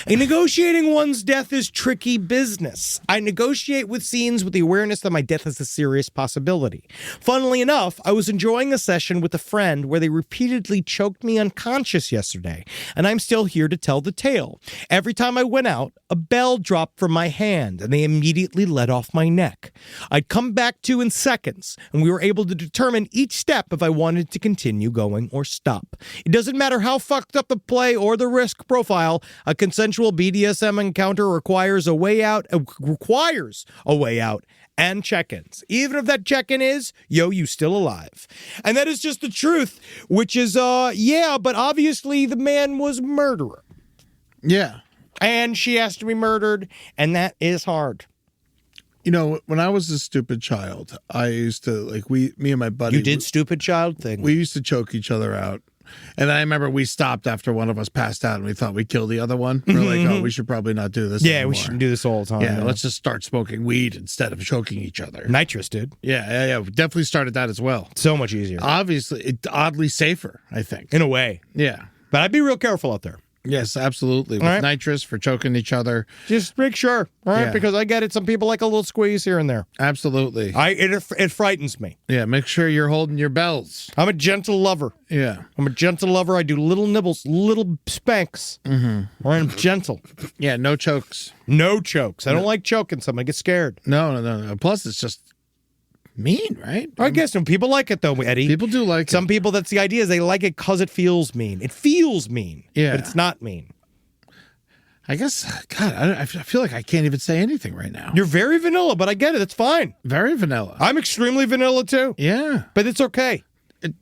Negotiating one's death is tricky business. I negotiate with scenes with the awareness that my death is a serious possibility. Funnily enough, I was enjoying a session with a friend where they repeatedly choked me unconscious yesterday, and I'm still here to tell the tale. Every time I went out, a bell dropped from my hand, and they immediately let off my neck. I'd come back to in seconds, and we were able to determine each step if I wanted to continue going or stop. It doesn't matter how fucked up the play or the risk profile, a consensual BDSM encounter requires a way out, and check-ins. Even if that check-in is, yo, you still alive. And that is just the truth, which is, but obviously the man was a murderer. Yeah. And she has to be murdered, and that is hard. You know, when I was a stupid child, I used to, me and my buddy. You did stupid child thing. We used to choke each other out. And I remember we stopped after one of us passed out and we thought we killed the other one. We're like, oh, we should probably not do this anymore. We shouldn't do this all the time. Yeah, let's just start smoking weed instead of choking each other. Nitrous, dude. Yeah. We definitely started that as well. So much easier. Obviously, oddly safer, I think. In a way. Yeah. But I'd be real careful out there. Yes, absolutely. With nitrous for choking each other. Just make sure, all right? Yeah. Because I get it. Some people like a little squeeze here and there. Absolutely. It frightens me. Yeah, make sure you're holding your bells. I'm a gentle lover. Yeah. I'm a gentle lover. I do little nibbles, little spanks. Mm-hmm. All right, I'm gentle. Yeah, no chokes. No chokes. I don't like choking someone. I get scared. No. Plus, it's just mean, right? I guess some people like it, though, Eddie. People do like it. Some people, that's the idea, is they like it because it feels mean. It feels mean, yeah, but it's not mean. I guess, God, I feel like I can't even say anything right now. You're very vanilla, but I get it. It's fine. Very vanilla. I'm extremely vanilla, too. Yeah. But it's okay.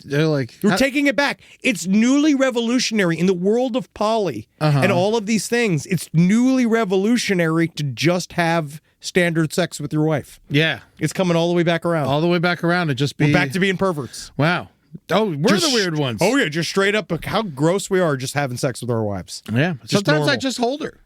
They're like... You're taking it back. It's newly revolutionary in the world of poly and all of these things. It's newly revolutionary to just have standard sex with your wife. Yeah. It's coming all the way back around. All the way back around. It just be... We're back to being perverts. Wow. Oh, we're the weird ones. Oh, yeah. Just straight up how gross we are just having sex with our wives. Yeah. Sometimes I just hold her.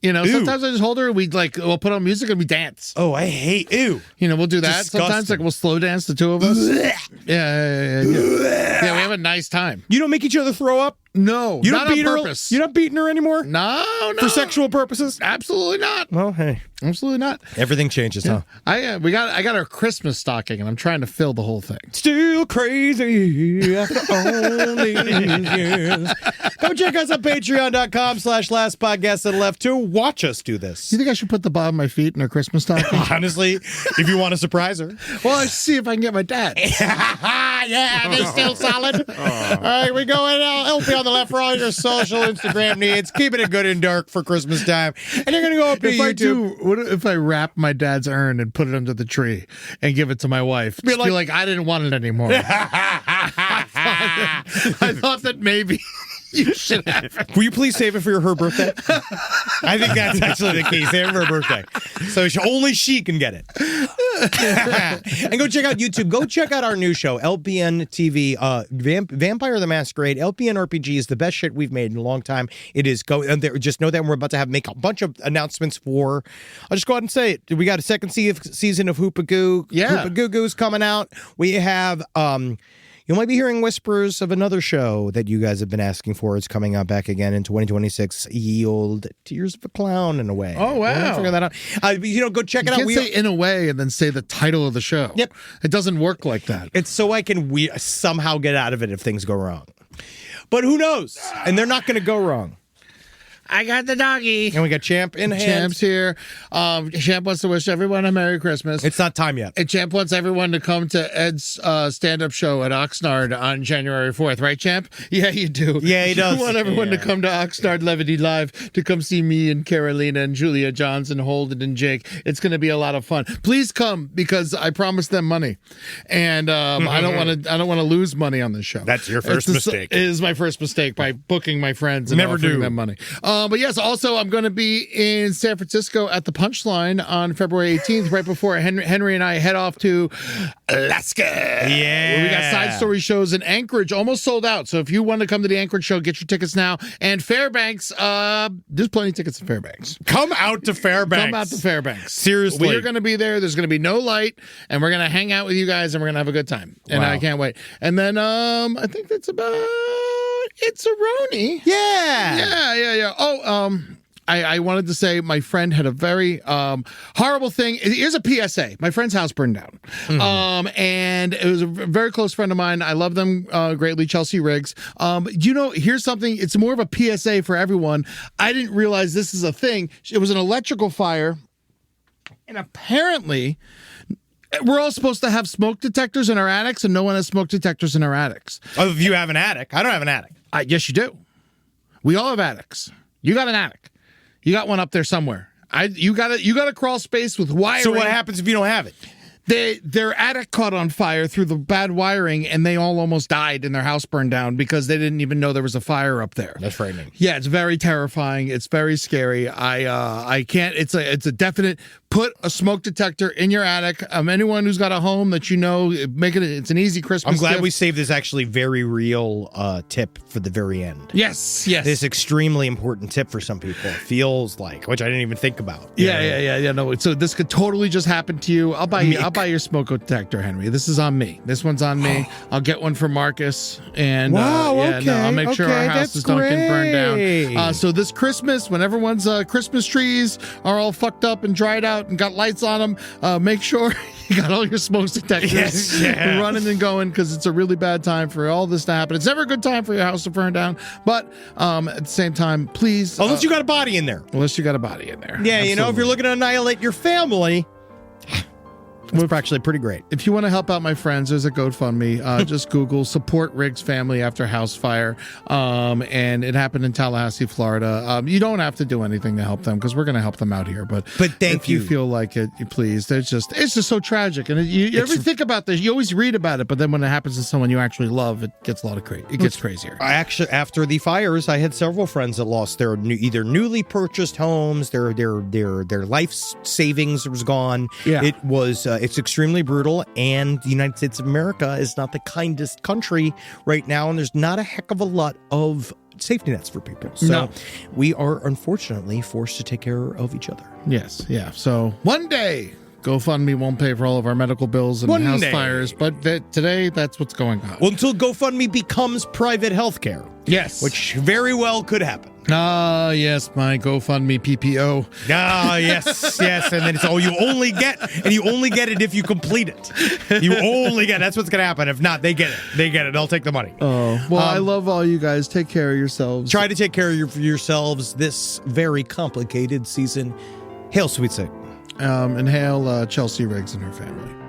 You know, sometimes I just hold her and we'll put on music and we dance. Oh, I hate ew. You know, we'll do that. Disgusting. Sometimes we'll slow dance, the two of us. Yeah. Yeah, we have a nice time. You don't make each other throw up? No, You not don't beat on her. purpose. You're not beating her anymore No. for sexual purposes. Absolutely not. Well, hey, Absolutely not. everything changes, huh? I got our Christmas stocking, and I'm trying to fill the whole thing. Still crazy after all these years. Go check us on patreon.com/last podcast to the left to watch us do this. You think I should put the bottom of my feet in our Christmas stocking? Honestly, if you want to surprise her. Well, I see if I can get my dad. Yeah, they still solid. All right, we go in. I'll help you on the left for all your social Instagram needs. Keeping it good and dark for Christmas time. And you're going to go up to If I YouTube. do, what if I wrap my dad's urn and put it under the tree and give it to my wife? Just be like, I didn't want it anymore. I thought that maybe you should have it. Will you please save it for her birthday? I think that's actually the case. Save it for her birthday. So only she can get it. And go check out YouTube. Go check out our new show, LPN TV, Vampire the Masquerade. LPN RPG is the best shit we've made in a long time. It is. Just know that we're about to make a bunch of announcements for. I'll just go ahead and say it. We got a second season of Hoopagoo. Yeah. Hoopagoo Goo's coming out. We have. You might be hearing whispers of another show that you guys have been asking for. It's coming out back again in 2026. Ye old Tears of a Clown, in a way. Oh, wow. Yeah, figure that out. Go check it You out. can't say in a way and then say the title of the show. Yep. It doesn't work like that. It's so I can somehow get out of it if things go wrong. But who knows? And they're not going to go wrong. I got the doggy. And we got Champ in hand. Champ's here. Champ wants to wish everyone a Merry Christmas. It's not time yet. And Champ wants everyone to come to Ed's stand-up show at Oxnard on January 4th. Right, Champ? Yeah, you do. Yeah, he does. You want everyone to come to Oxnard Levity Live to come see me and Carolina and Julia Johnson, Holden and Jake. It's going to be a lot of fun. Please come because I promised them money, and I don't want to lose money on this show. That's your first mistake. It is my first mistake by booking my friends and Never offering do. them money. But yes, also I'm going to be in San Francisco at the Punchline on February 18th, right before Henry and I head off to Alaska. Yeah. Where we got side story shows in Anchorage, almost sold out. So if you want to come to the Anchorage show, get your tickets now. And Fairbanks, there's plenty of tickets in Fairbanks. Come out to Fairbanks. Come out to Fairbanks. Seriously. We're going to be there. There's going to be no light, and we're going to hang out with you guys, and we're going to have a good time. And Wow. I can't wait. And then I think that's about It's a Roni. Yeah. Yeah. Oh, I wanted to say my friend had a very horrible thing. Here's a PSA. My friend's house burned down. And it was a very close friend of mine. I love them greatly, Chelsea Riggs. Here's something. It's more of a PSA for everyone. I didn't realize this is a thing. It was an electrical fire. And apparently, we're all supposed to have smoke detectors in our attics, and no one has smoke detectors in our attics. Oh, if you have an attic. I don't have an attic. Yes, you do. We all have attics. You got an attic. You got one up there somewhere. You got a crawl space with wiring. So what happens if you don't have it? Their attic caught on fire through the bad wiring, and they all almost died, and their house burned down because they didn't even know there was a fire up there. That's frightening. Yeah, it's very terrifying. It's very scary. I can't. It's a definite. Put a smoke detector in your attic. Anyone who's got a home that you know, it's an easy Christmas. I'm glad gift. we saved this actually very real tip for the very end. Yes. This extremely important tip for some people. It feels like, which I didn't even think about. Yeah. No, so this could totally just happen to you. I'll buy your smoke detector, Henry. This is on me. This one's on me. I'll get one for Marcus. And I'll make sure our houses don't get burned down. So this Christmas, when everyone's Christmas trees are all fucked up and dried out and got lights on them, make sure you got all your smoke detectors running and going, because it's a really bad time for all this to happen. It's never a good time for your house to burn down, but at the same time, please, Unless you got a body in there. unless you got a body in there. Yeah, if you're Absolutely. looking to annihilate your family, it's actually pretty great. If you want to help out my friends, there's a GoFundMe. Just Google support Riggs family after house fire. And it happened in Tallahassee, Florida. You don't have to do anything to help them because we're going to help them out here. But thank if you you. feel like it, please. It's just so tragic. And you ever think about this? You always read about it, but then when it happens to someone you actually love, it gets a lot of it gets crazier. Actually, after the fires, I had several friends that lost their either newly purchased homes, their life savings was gone. Yeah. It was it's extremely brutal, and the United States of America is not the kindest country right now, and there's not a heck of a lot of safety nets for people. So No. we are unfortunately forced to take care of each other. Yes, yeah. So one day, GoFundMe won't pay for all of our medical bills and One house day. fires, but today that's what's going on. Well, until GoFundMe becomes private healthcare. Yes. Which very well could happen. Ah, yes, my GoFundMe PPO. Ah, yes, yes. And then it's all you only get, and you only get it if you complete it. You only get That's what's going to happen. If not, they get it. They get it. They'll take the money. Oh, well, I love all you guys. Take care of yourselves. Try to take care of yourselves this very complicated season. Hail, sweet sick. And hail Chelsea Riggs and her family.